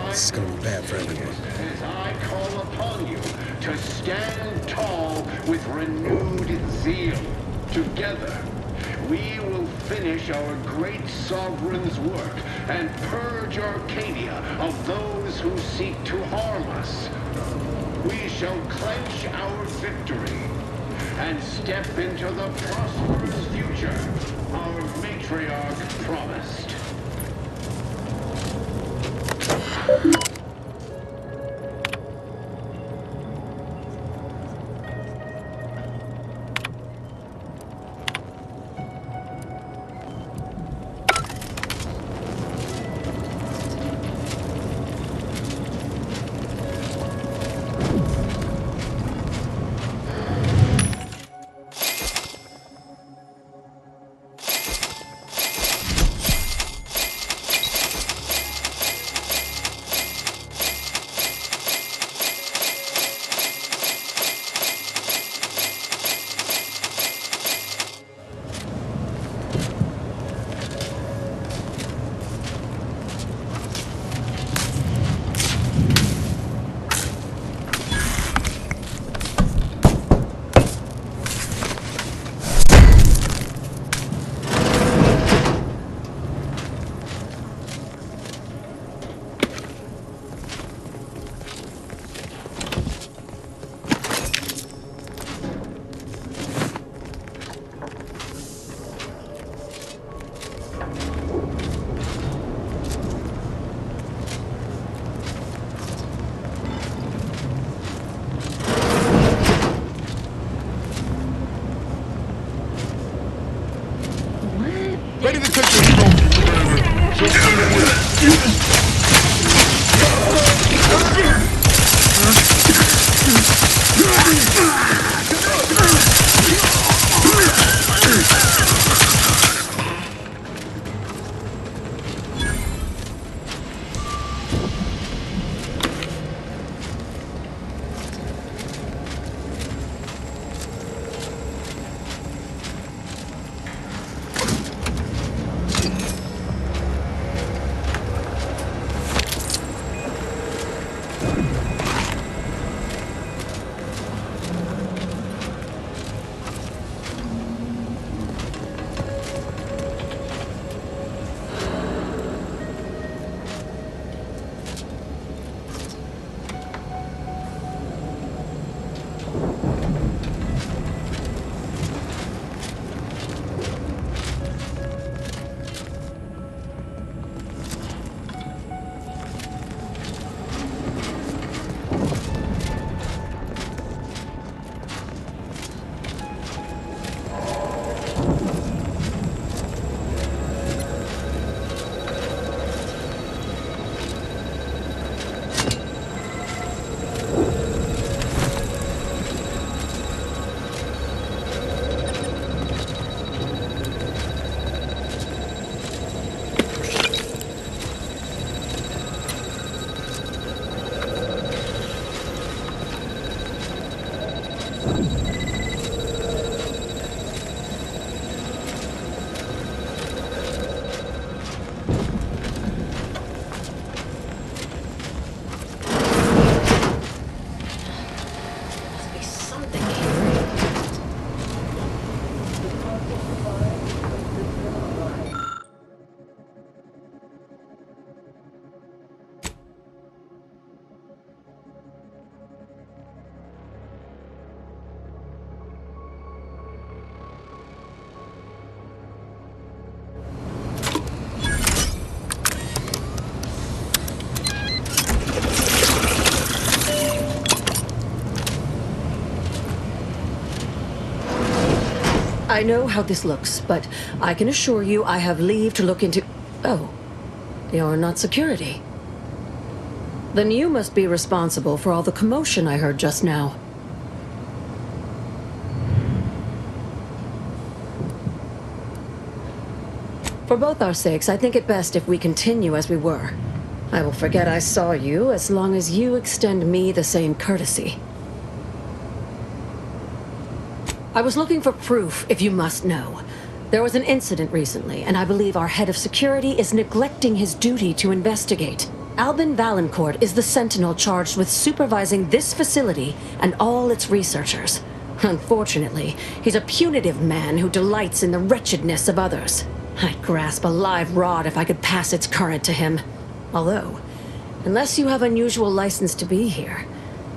This is gonna be bad for everyone. As I call upon you to stand tall with renewed zeal. Together, we will finish our great sovereign's work and purge Arcadia of those who seek to harm us. We shall clench our victory and step into the prosperous future our matriarch promised. I know how this looks, but I can assure you I have leave to look into... Oh, you're not security. Then you must be responsible for all the commotion I heard just now. For both our sakes, I think it best if we continue as we were. I will forget I saw you as long as you extend me the same courtesy. I was looking for proof, if you must know. There was an incident recently, and I believe our head of security is neglecting his duty to investigate. Albin Valancourt is the sentinel charged with supervising this facility and all its researchers. Unfortunately, he's a punitive man who delights in the wretchedness of others. I'd grasp a live rod if I could pass its current to him. Although, unless you have unusual license to be here,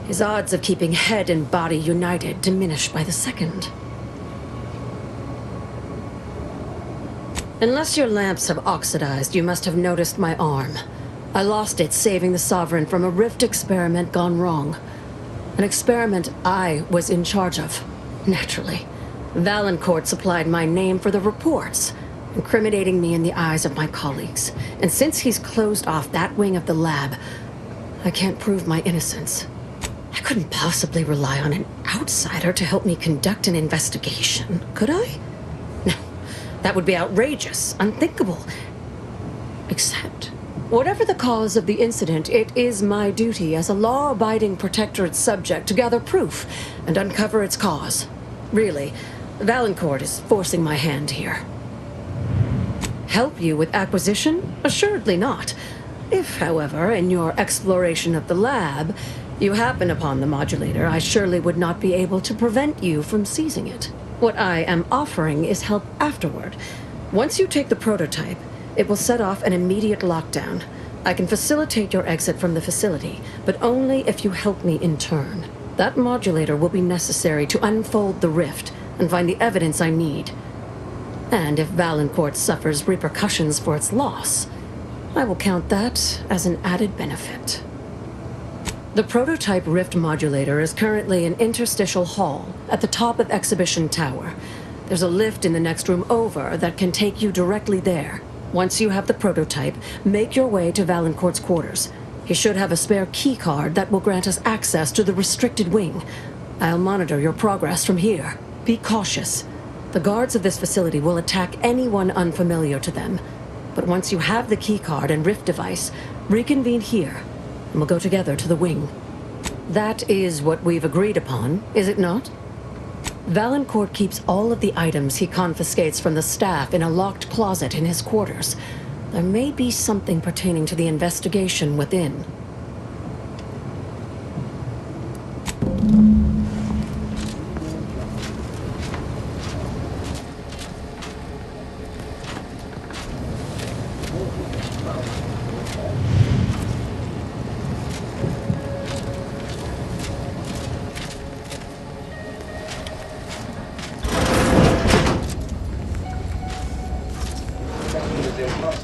his odds of keeping head and body united diminish by the second. Unless your lamps have oxidized, you must have noticed my arm. I lost it saving the Sovereign from a rift experiment gone wrong. An experiment I was in charge of, naturally. Valancourt supplied my name for the reports, incriminating me in the eyes of my colleagues. And since he's closed off that wing of the lab, I can't prove my innocence. I couldn't possibly rely on an outsider to help me conduct an investigation, could I? No, that would be outrageous, unthinkable. Except, whatever the cause of the incident, it is my duty as a law-abiding protectorate subject to gather proof and uncover its cause. Really, Valancourt is forcing my hand here. Help you with acquisition? Assuredly not. If, however, in your exploration of the lab, you happen upon the modulator, I surely would not be able to prevent you from seizing it. What I am offering is help afterward. Once you take the prototype, it will set off an immediate lockdown. I can facilitate your exit from the facility, but only if you help me in turn. That modulator will be necessary to unfold the rift and find the evidence I need. And if Valancourt suffers repercussions for its loss, I will count that as an added benefit. The prototype rift modulator is currently an interstitial hall at the top of Exhibition Tower. There's a lift in the next room over that can take you directly there. Once you have the prototype, make your way to Valancourt's quarters. He should have a spare key card that will grant us access to the restricted wing. I'll monitor your progress from here. Be cautious. The guards of this facility will attack anyone unfamiliar to them. But once you have the key card and rift device, reconvene here, and we'll go together to the wing. That is what we've agreed upon, is it not? Valancourt keeps all of the items he confiscates from the staff in a locked closet in his quarters. There may be something pertaining to the investigation within.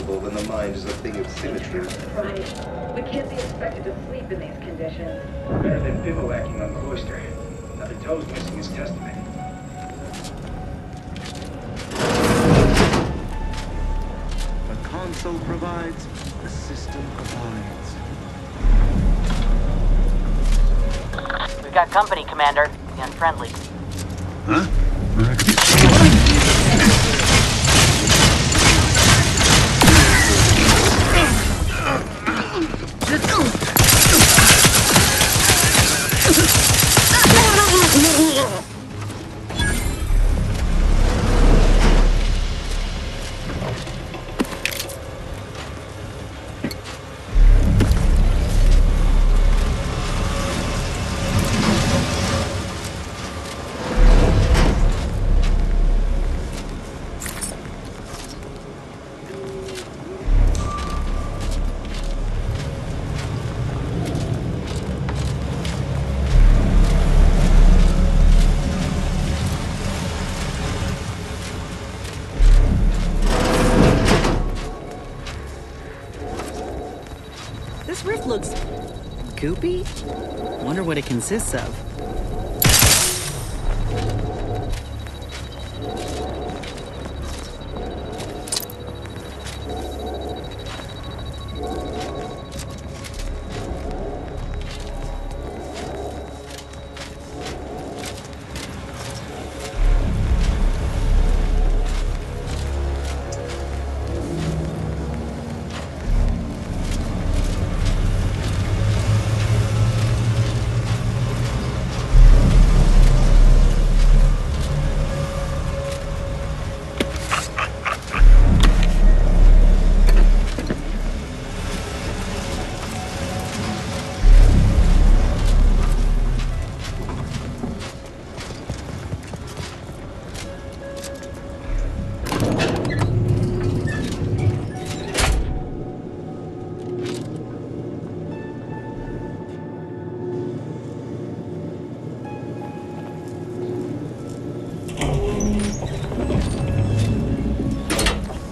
When the mind is a thing of symmetry. Right. We can't be expected to sleep in these conditions. Better than bivouacking on Cloister. Another toe's missing his testament. The console provides, the system provides. We've got company, Commander. The unfriendly. Huh? This rift looks goopy. Wonder what it consists of.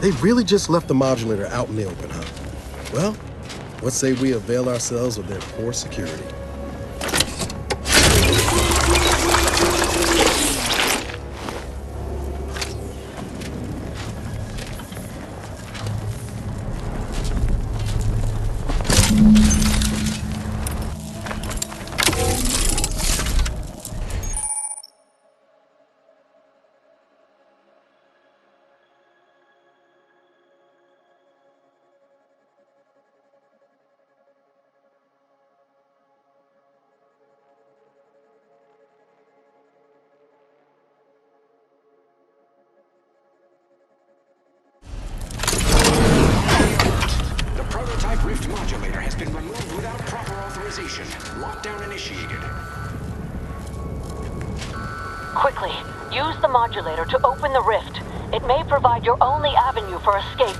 They really just left the modulator out in the open, huh? Well, let's say we avail ourselves of their poor security. Rift modulator has been removed without proper authorization. Lockdown initiated. Quickly, use the modulator to open the rift. It may provide your only avenue for escape.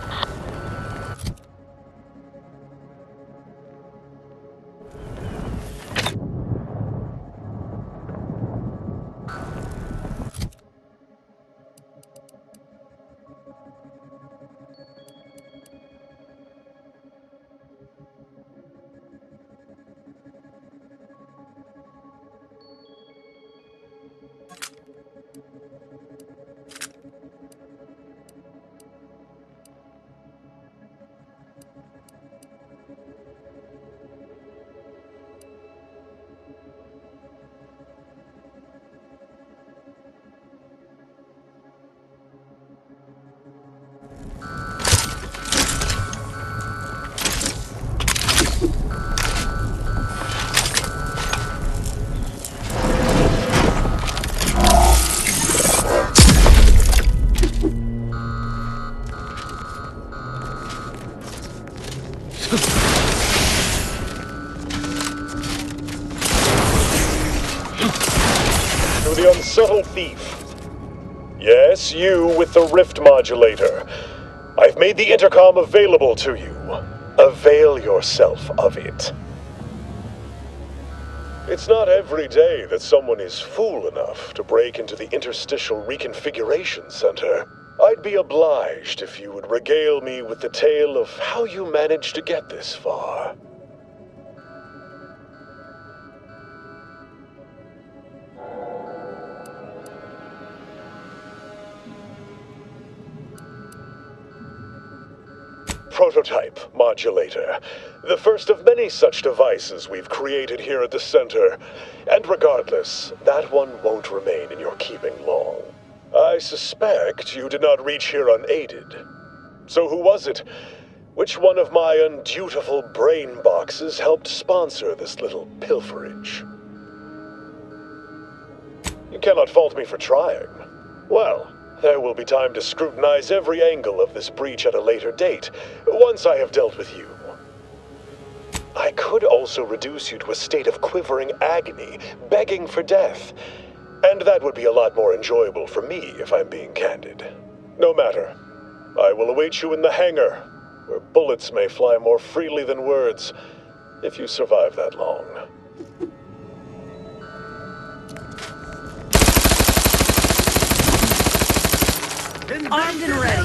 To the unsubtle thief. Yes, you with the rift modulator. I've made the intercom available to you. Avail yourself of it. It's not every day that someone is fool enough to break into the Interstitial Reconfiguration Center. I'd be obliged if you would regale me with the tale of how you managed to get this far. Prototype modulator. The first of many such devices we've created here at the center. And regardless, that one won't remain in your keeping long. I suspect you did not reach here unaided. So who was it? Which one of my undutiful brain boxes helped sponsor this little pilferage? You cannot fault me for trying. Well, there will be time to scrutinize every angle of this breach at a later date, once I have dealt with you. I could also reduce you to a state of quivering agony, begging for death. And that would be a lot more enjoyable for me, if I'm being candid. No matter. I will await you in the hangar, where bullets may fly more freely than words, if you survive that long. Armed and ready.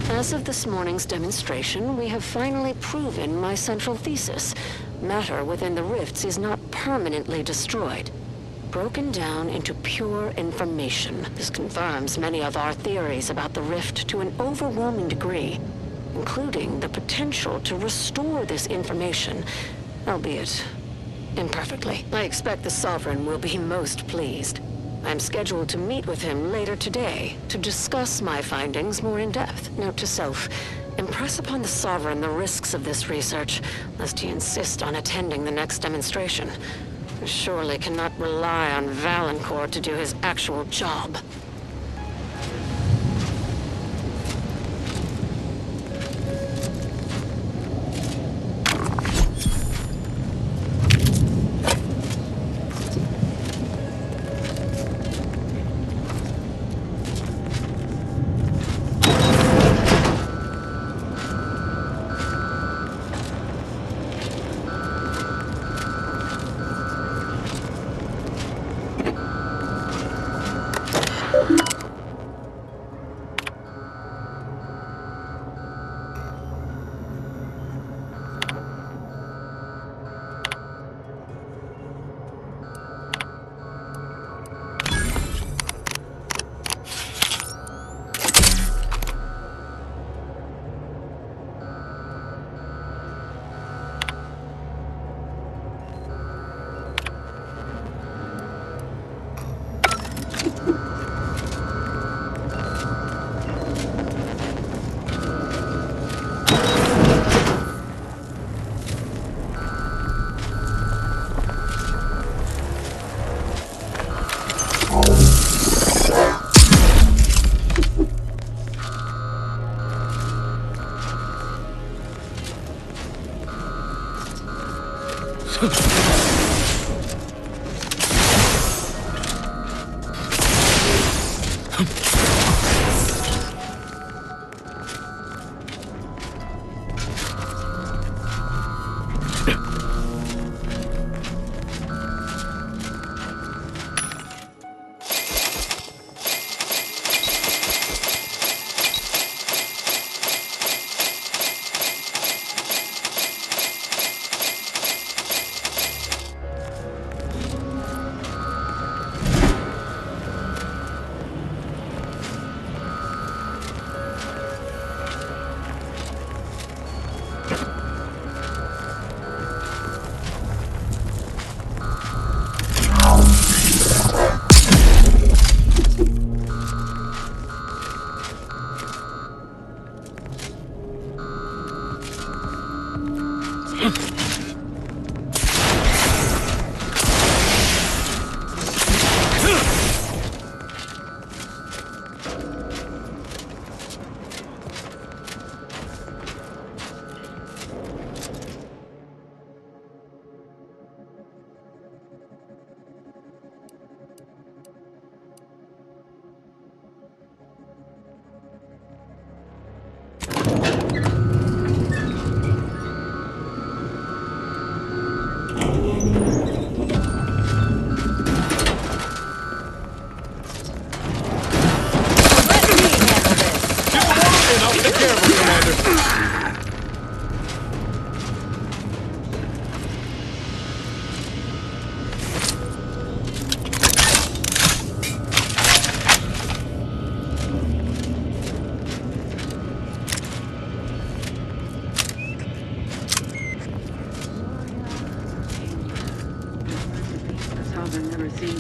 As of this morning's demonstration, we have finally proven my central thesis. Matter within the rifts is not permanently destroyed, broken down into pure information. This confirms many of our theories about the rift to an overwhelming degree, including the potential to restore this information, albeit imperfectly. I expect the Sovereign will be most pleased. I'm scheduled to meet with him later today to discuss my findings more in depth. Note to self, impress upon the Sovereign the risks of this research, lest he insist on attending the next demonstration. I surely cannot rely on Valancourt to do his actual job.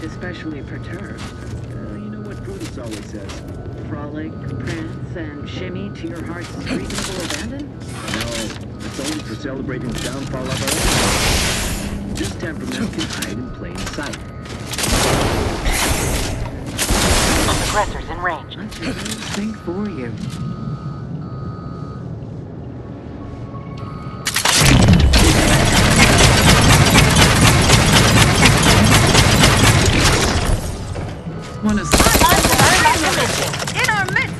Especially perturbed. You know what Brutus always says? Frolic, prance, and shimmy to your heart's reasonable abandon? No, it's only for celebrating the downfall of our own. This temperament can hide in plain sight. Aggressors in range. Let your brains think for you. One is in our midst.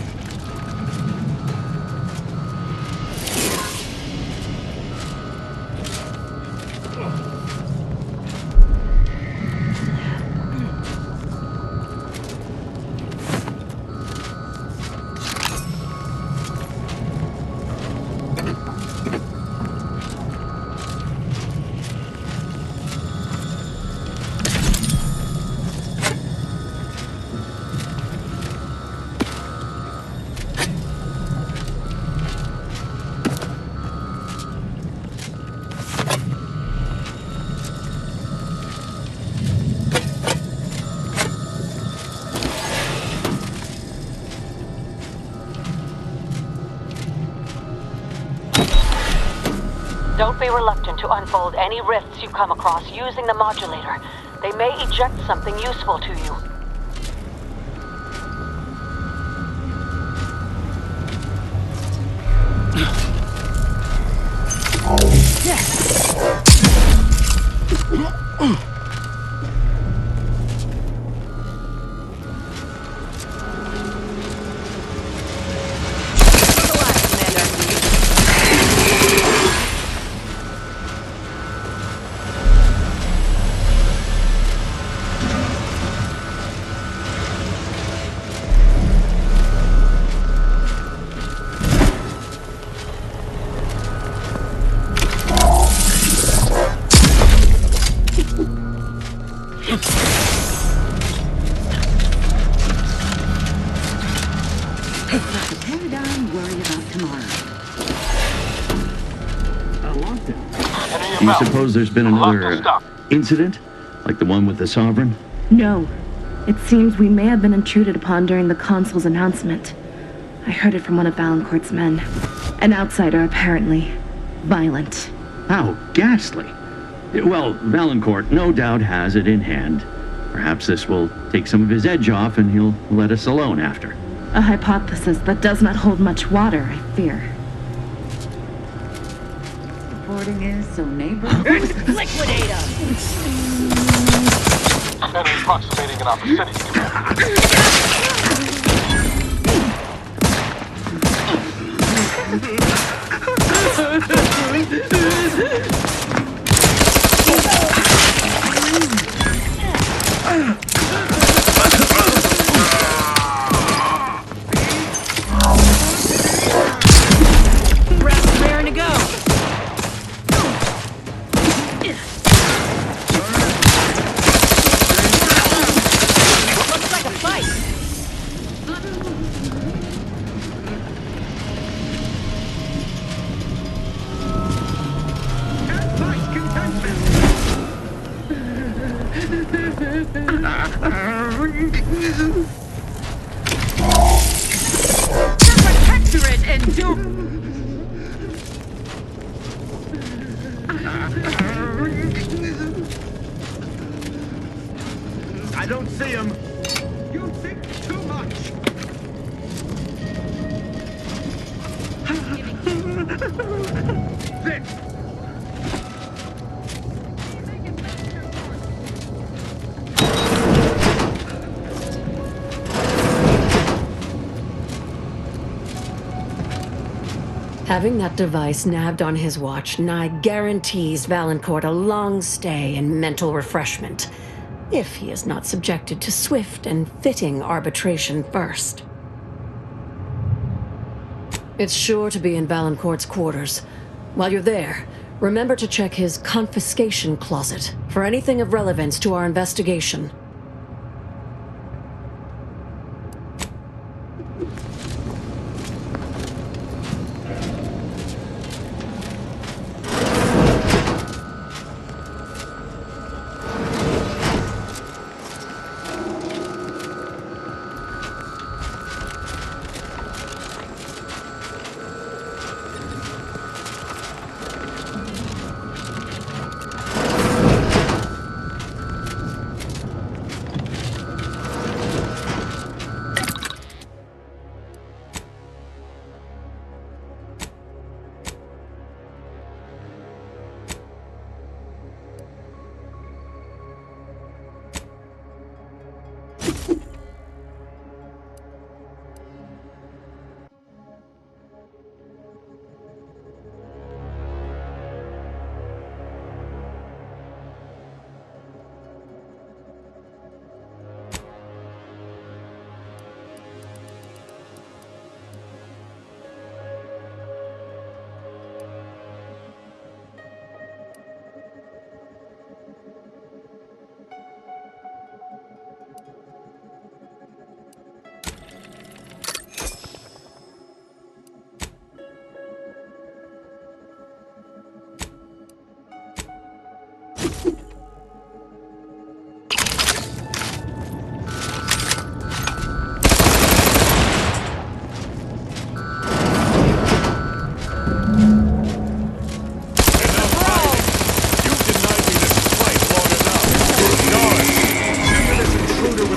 Don't be reluctant to unfold any rifts you come across using the modulator. They may eject something useful to you. Do you suppose there's been another incident? Like the one with the Sovereign? No. It seems we may have been intruded upon during the Consul's announcement. I heard it from one of Valancourt's men. An outsider, apparently. Violent. How ghastly. Well, Valancourt no doubt has it in hand. Perhaps this will take some of his edge off and he'll let us alone after. A hypothesis that does not hold much water, I fear. Reporting is so neighborhood. Liquidate them! Enemy approximating in our vicinity. Brass raring to go. Looks like a fight. The protectorate endure. see him. You think too much. Sit. Having that device nabbed on his watch nigh guarantees Valancourt a long stay and mental refreshment, if he is not subjected to swift and fitting arbitration first. It's sure to be in Valancourt's quarters. While you're there, remember to check his confiscation closet for anything of relevance to our investigation.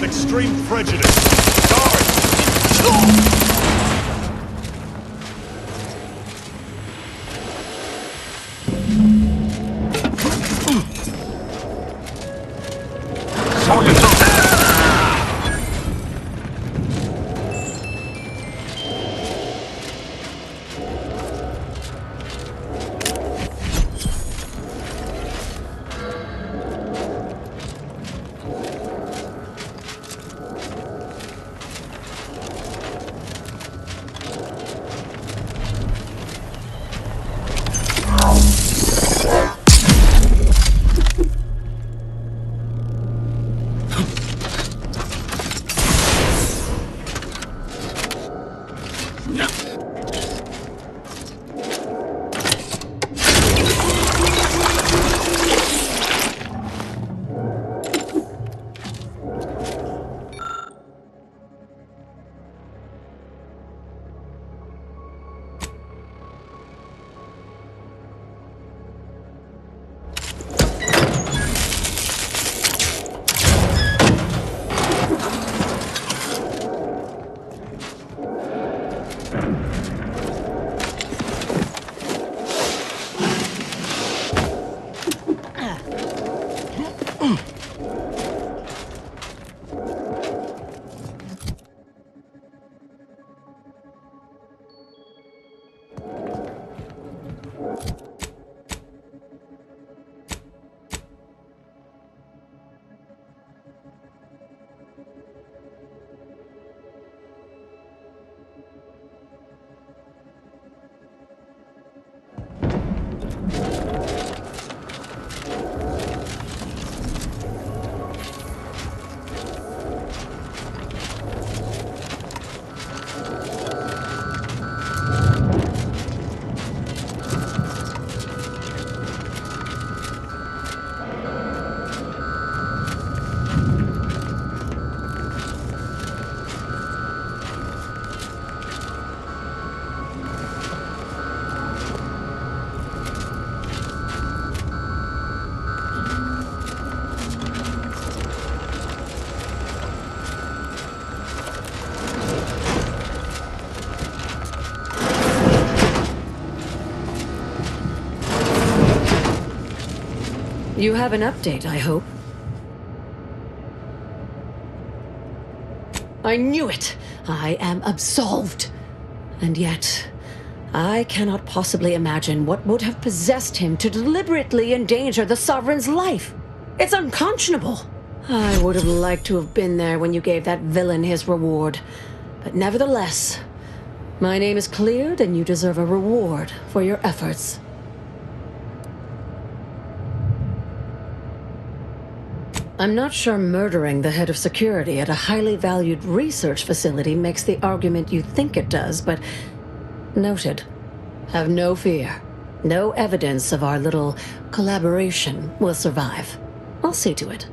Extreme prejudice. Guard! You have an update, I hope. I knew it! I am absolved. And yet, I cannot possibly imagine what would have possessed him to deliberately endanger the Sovereign's life. It's unconscionable. I would have liked to have been there when you gave that villain his reward. But nevertheless, my name is cleared and you deserve a reward for your efforts. I'm not sure murdering the head of security at a highly valued research facility makes the argument you think it does, but noted. Have no fear. No evidence of our little collaboration will survive. I'll see to it.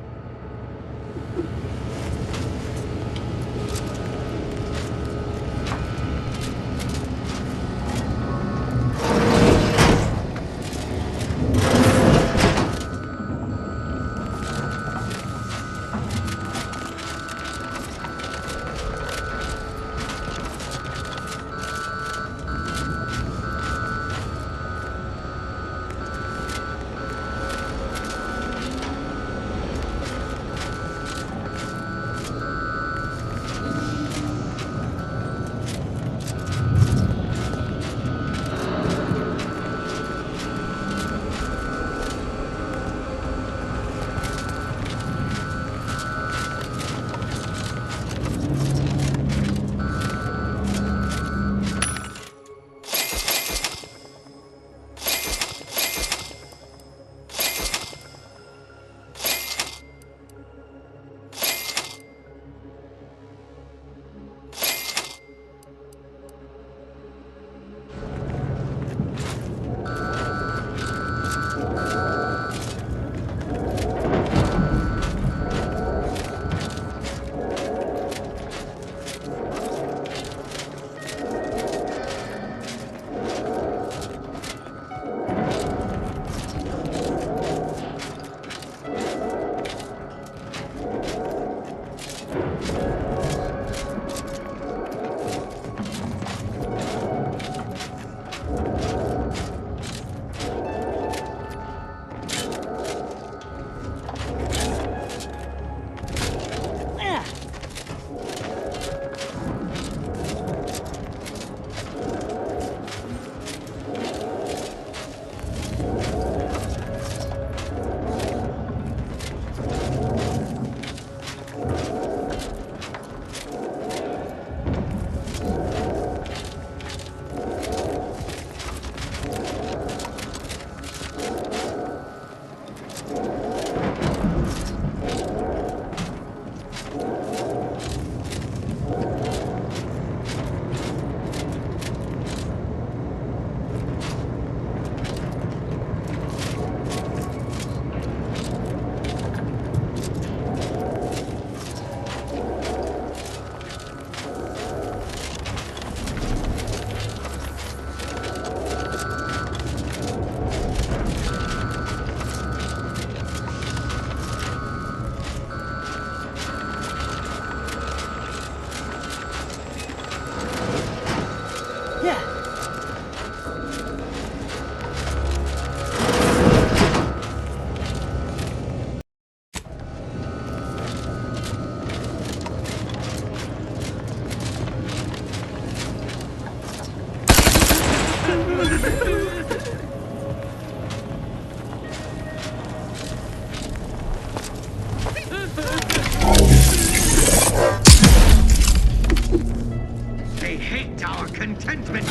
They hate our contentment.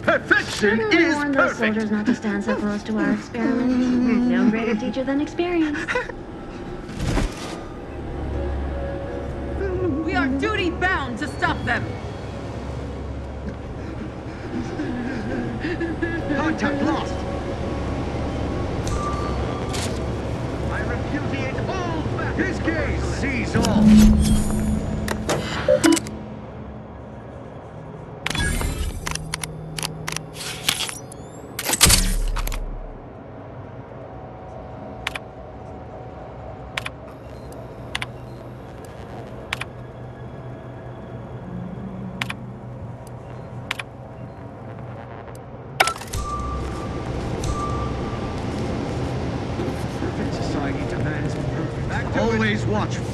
Perfection is warned those perfect. soldiers not to stand so close to our experiment. No greater teacher than experience. We are duty-bound to stop them! Contact lost. I repudiate all facts. His gaze sees all. Always watchful.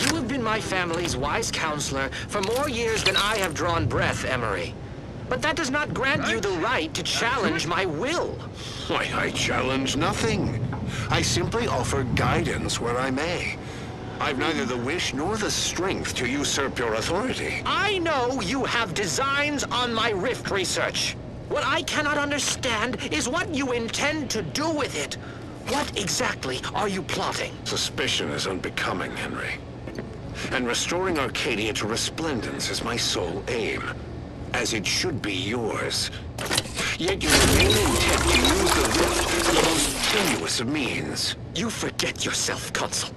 You have been my family's wise counselor for more years than I have drawn breath, Emery. But that does not grant you the right to challenge my will. Why, I challenge nothing. I simply offer guidance where I may. I've neither the wish nor the strength to usurp your authority. I know you have designs on my rift research. What I cannot understand is what you intend to do with it. What exactly are you plotting? Suspicion is unbecoming, Henry. And restoring Arcadia to resplendence is my sole aim, as it should be yours. Yet you remain intent to use the rift for the most tenuous of means. You forget yourself, Consul.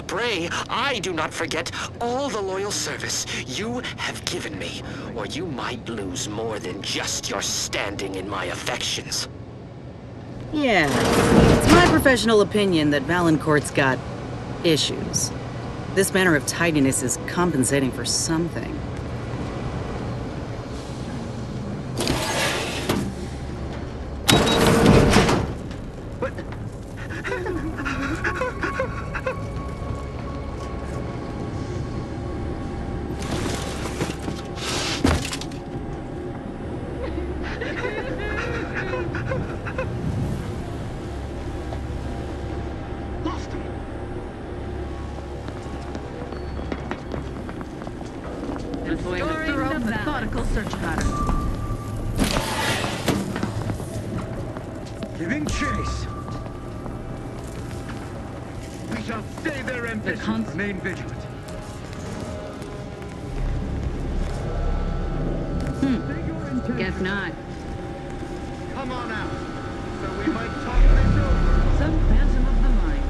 Pray, I do not forget all the loyal service you have given me, or you might lose more than just your standing in my affections. Yeah, it's my professional opinion that Valancourt's got issues. This manner of tidiness is compensating for something. Employing a thorough, methodical search pattern. Giving chase. We shall stay their ambition. Remain vigilant. Guess not. Come on out, so we might talk this over. Some phantom of the mind.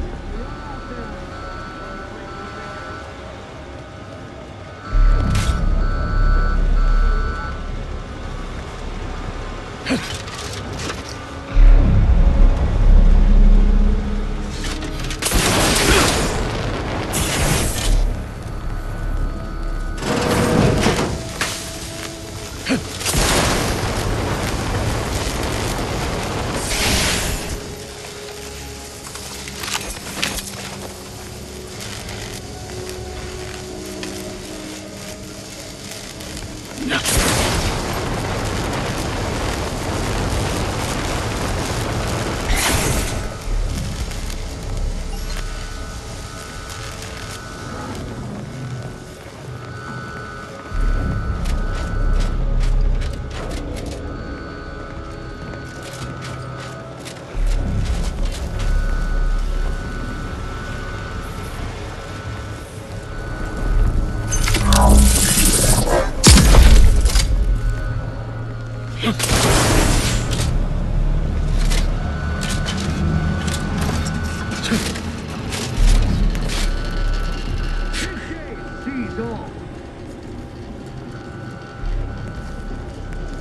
Seize all.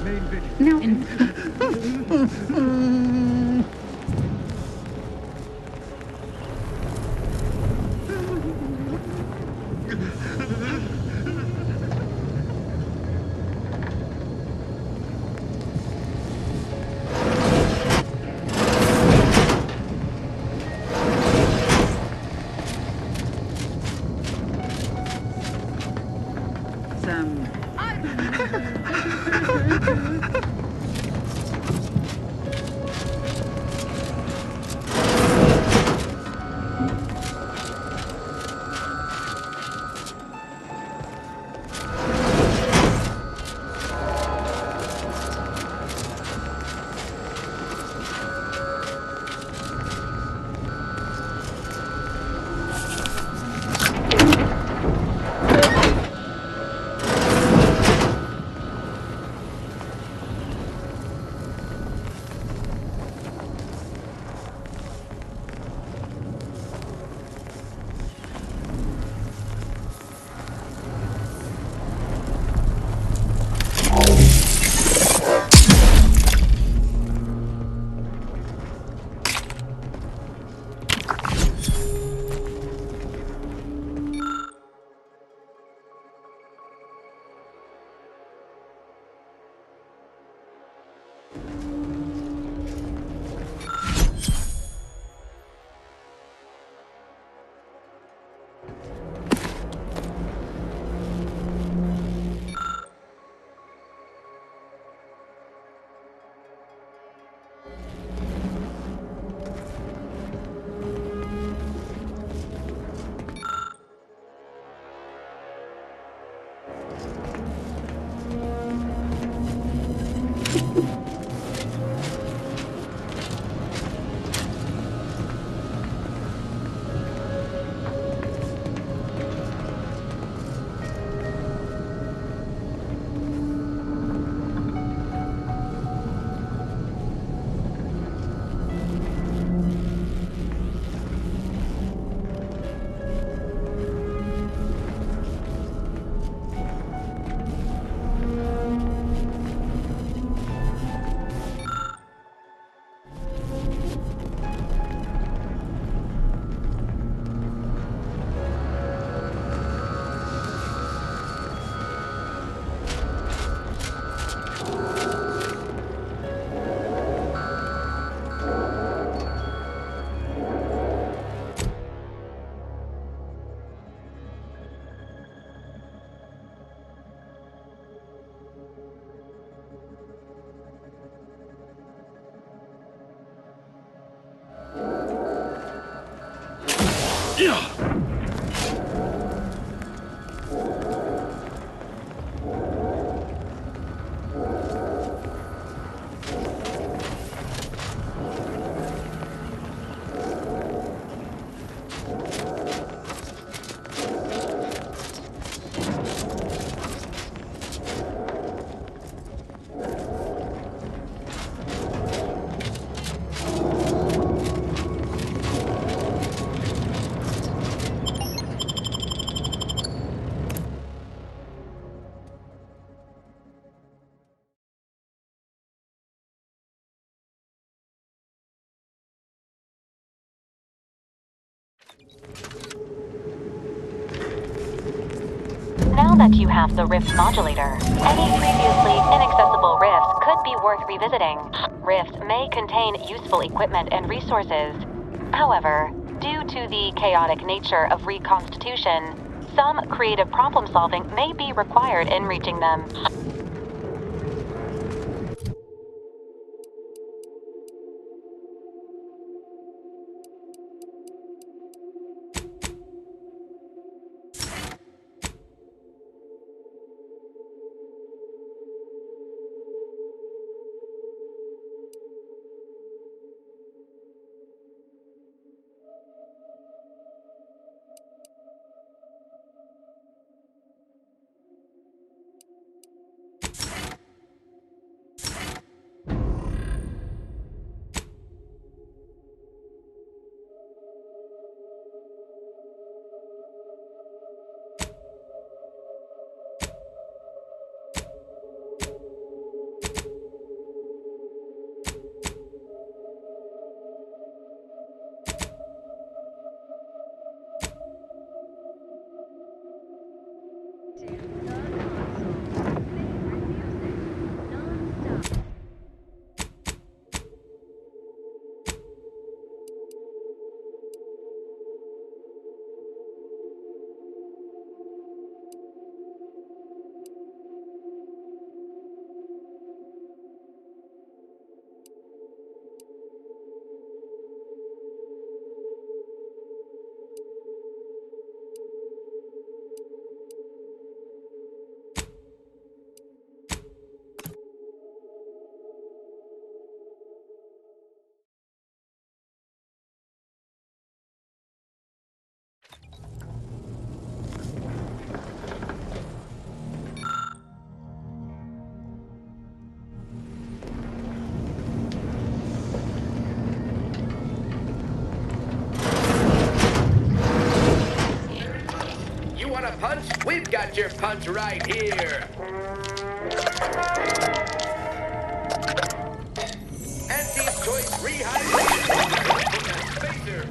Main vigilant. No. Now that you have the rift modulator, any previously inaccessible rifts could be worth revisiting. Rifts may contain useful equipment and resources. However, due to the chaotic nature of reconstitution, some creative problem solving may be required in reaching them. You want a punch? We've got your punch right here. Anti-choice rehydration. Spacer.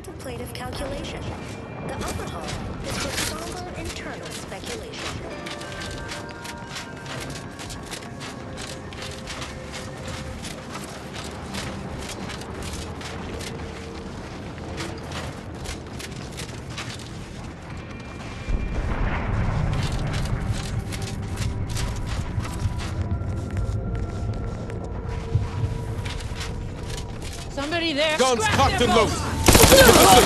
Contemplative calculation. The upper hall is for somber internal speculation. Somebody there! Guns Scrap cocked them and both! loaded.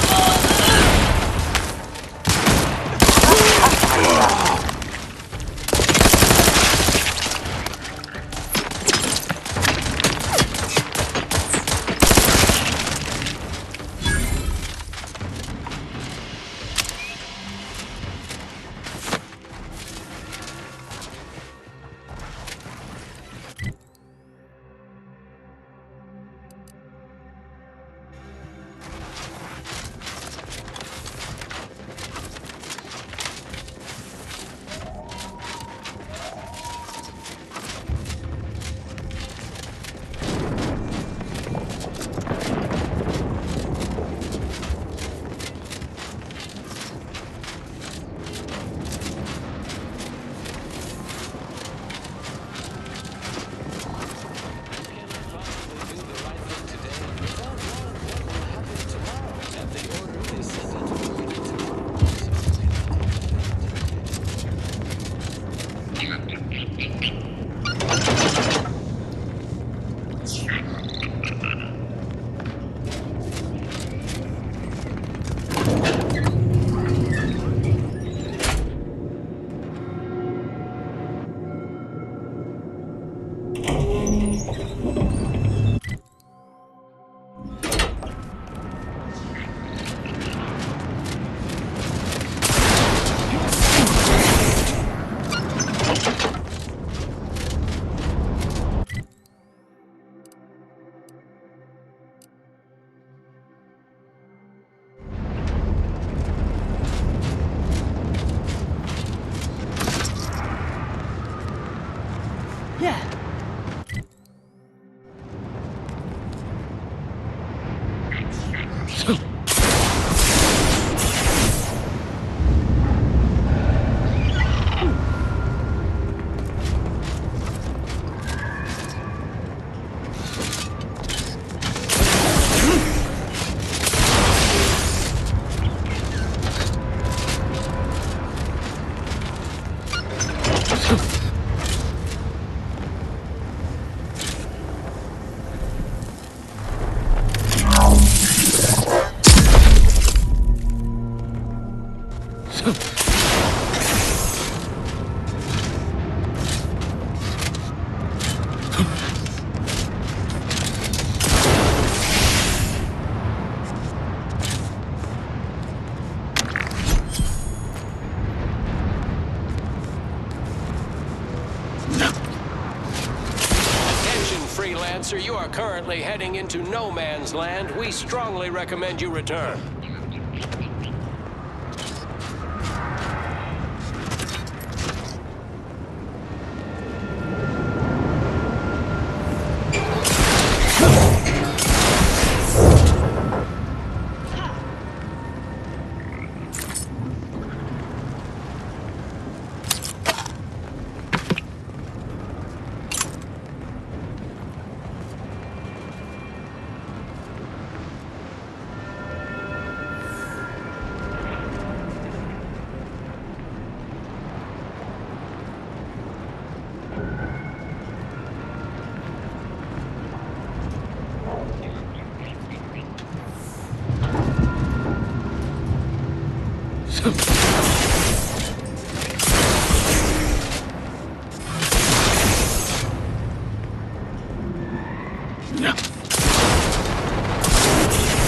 Freelancer, you are currently heading into no man's land. We strongly recommend you return.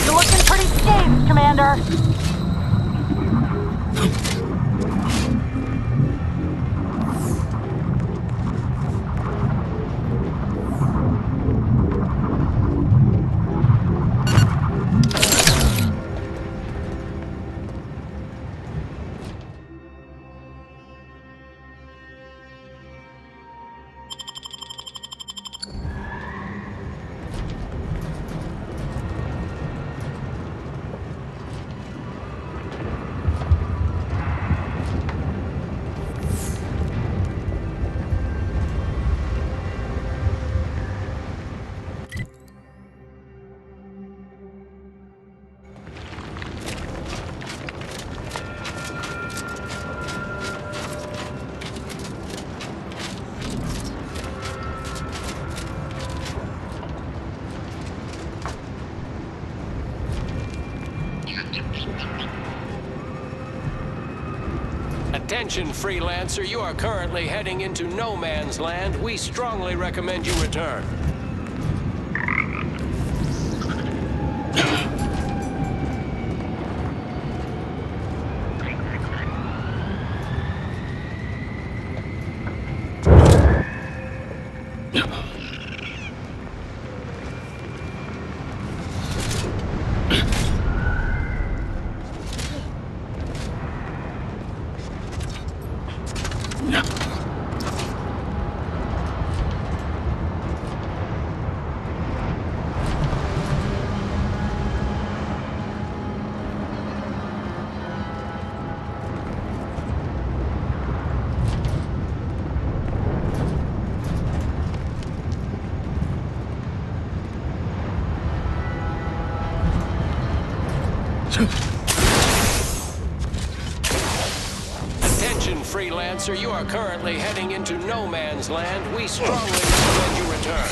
You're looking pretty safe, Commander. Attention, Freelancer, you are currently heading into no man's land. We strongly recommend you return. Attention, Freelancer, you are currently heading into no man's land. We strongly recommend you return.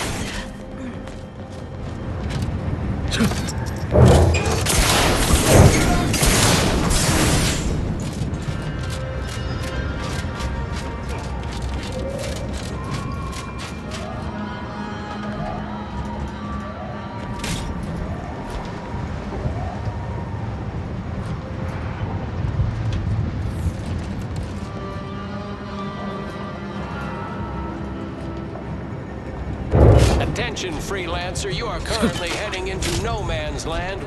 Attention, Freelancer, you are currently heading into no man's land.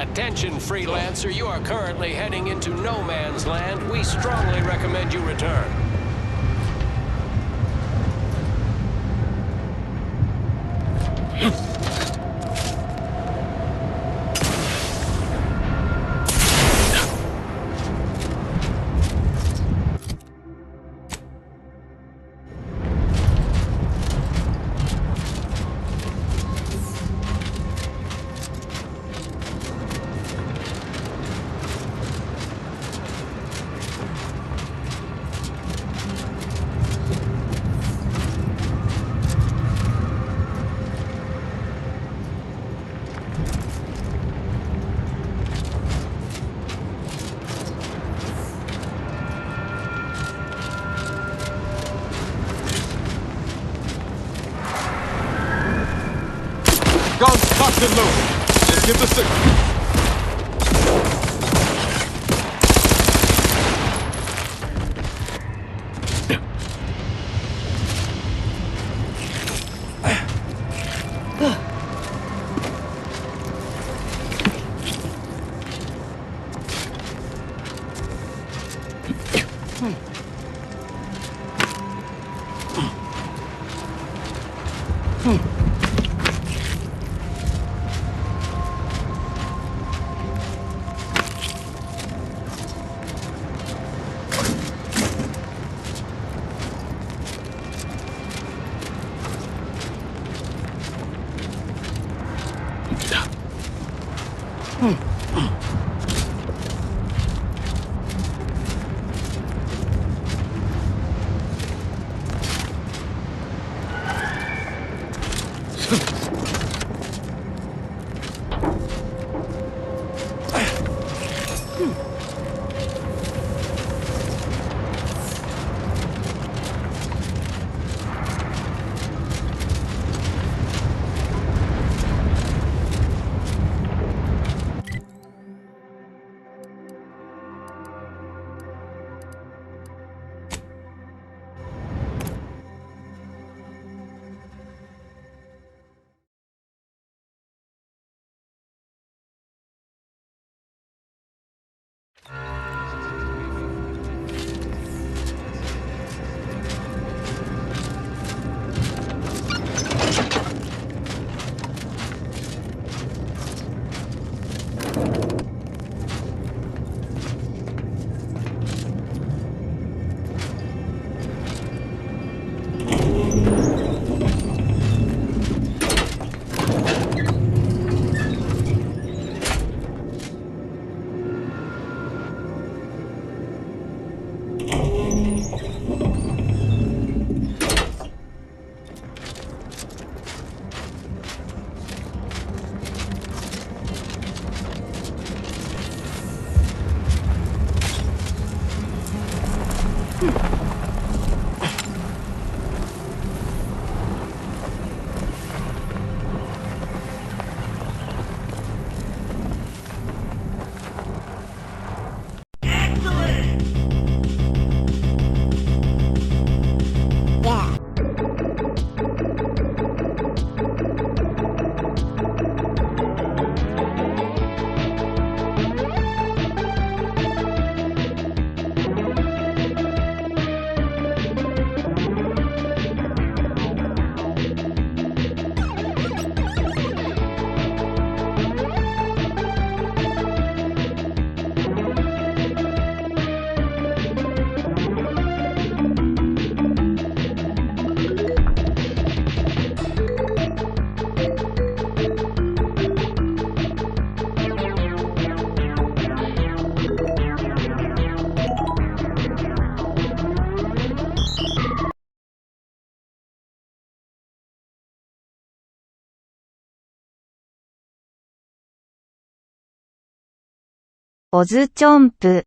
Attention, freelancer. You are currently heading into no man's land. We strongly recommend you return. Guns cocked and loaded. Let's give the signal. OzChomp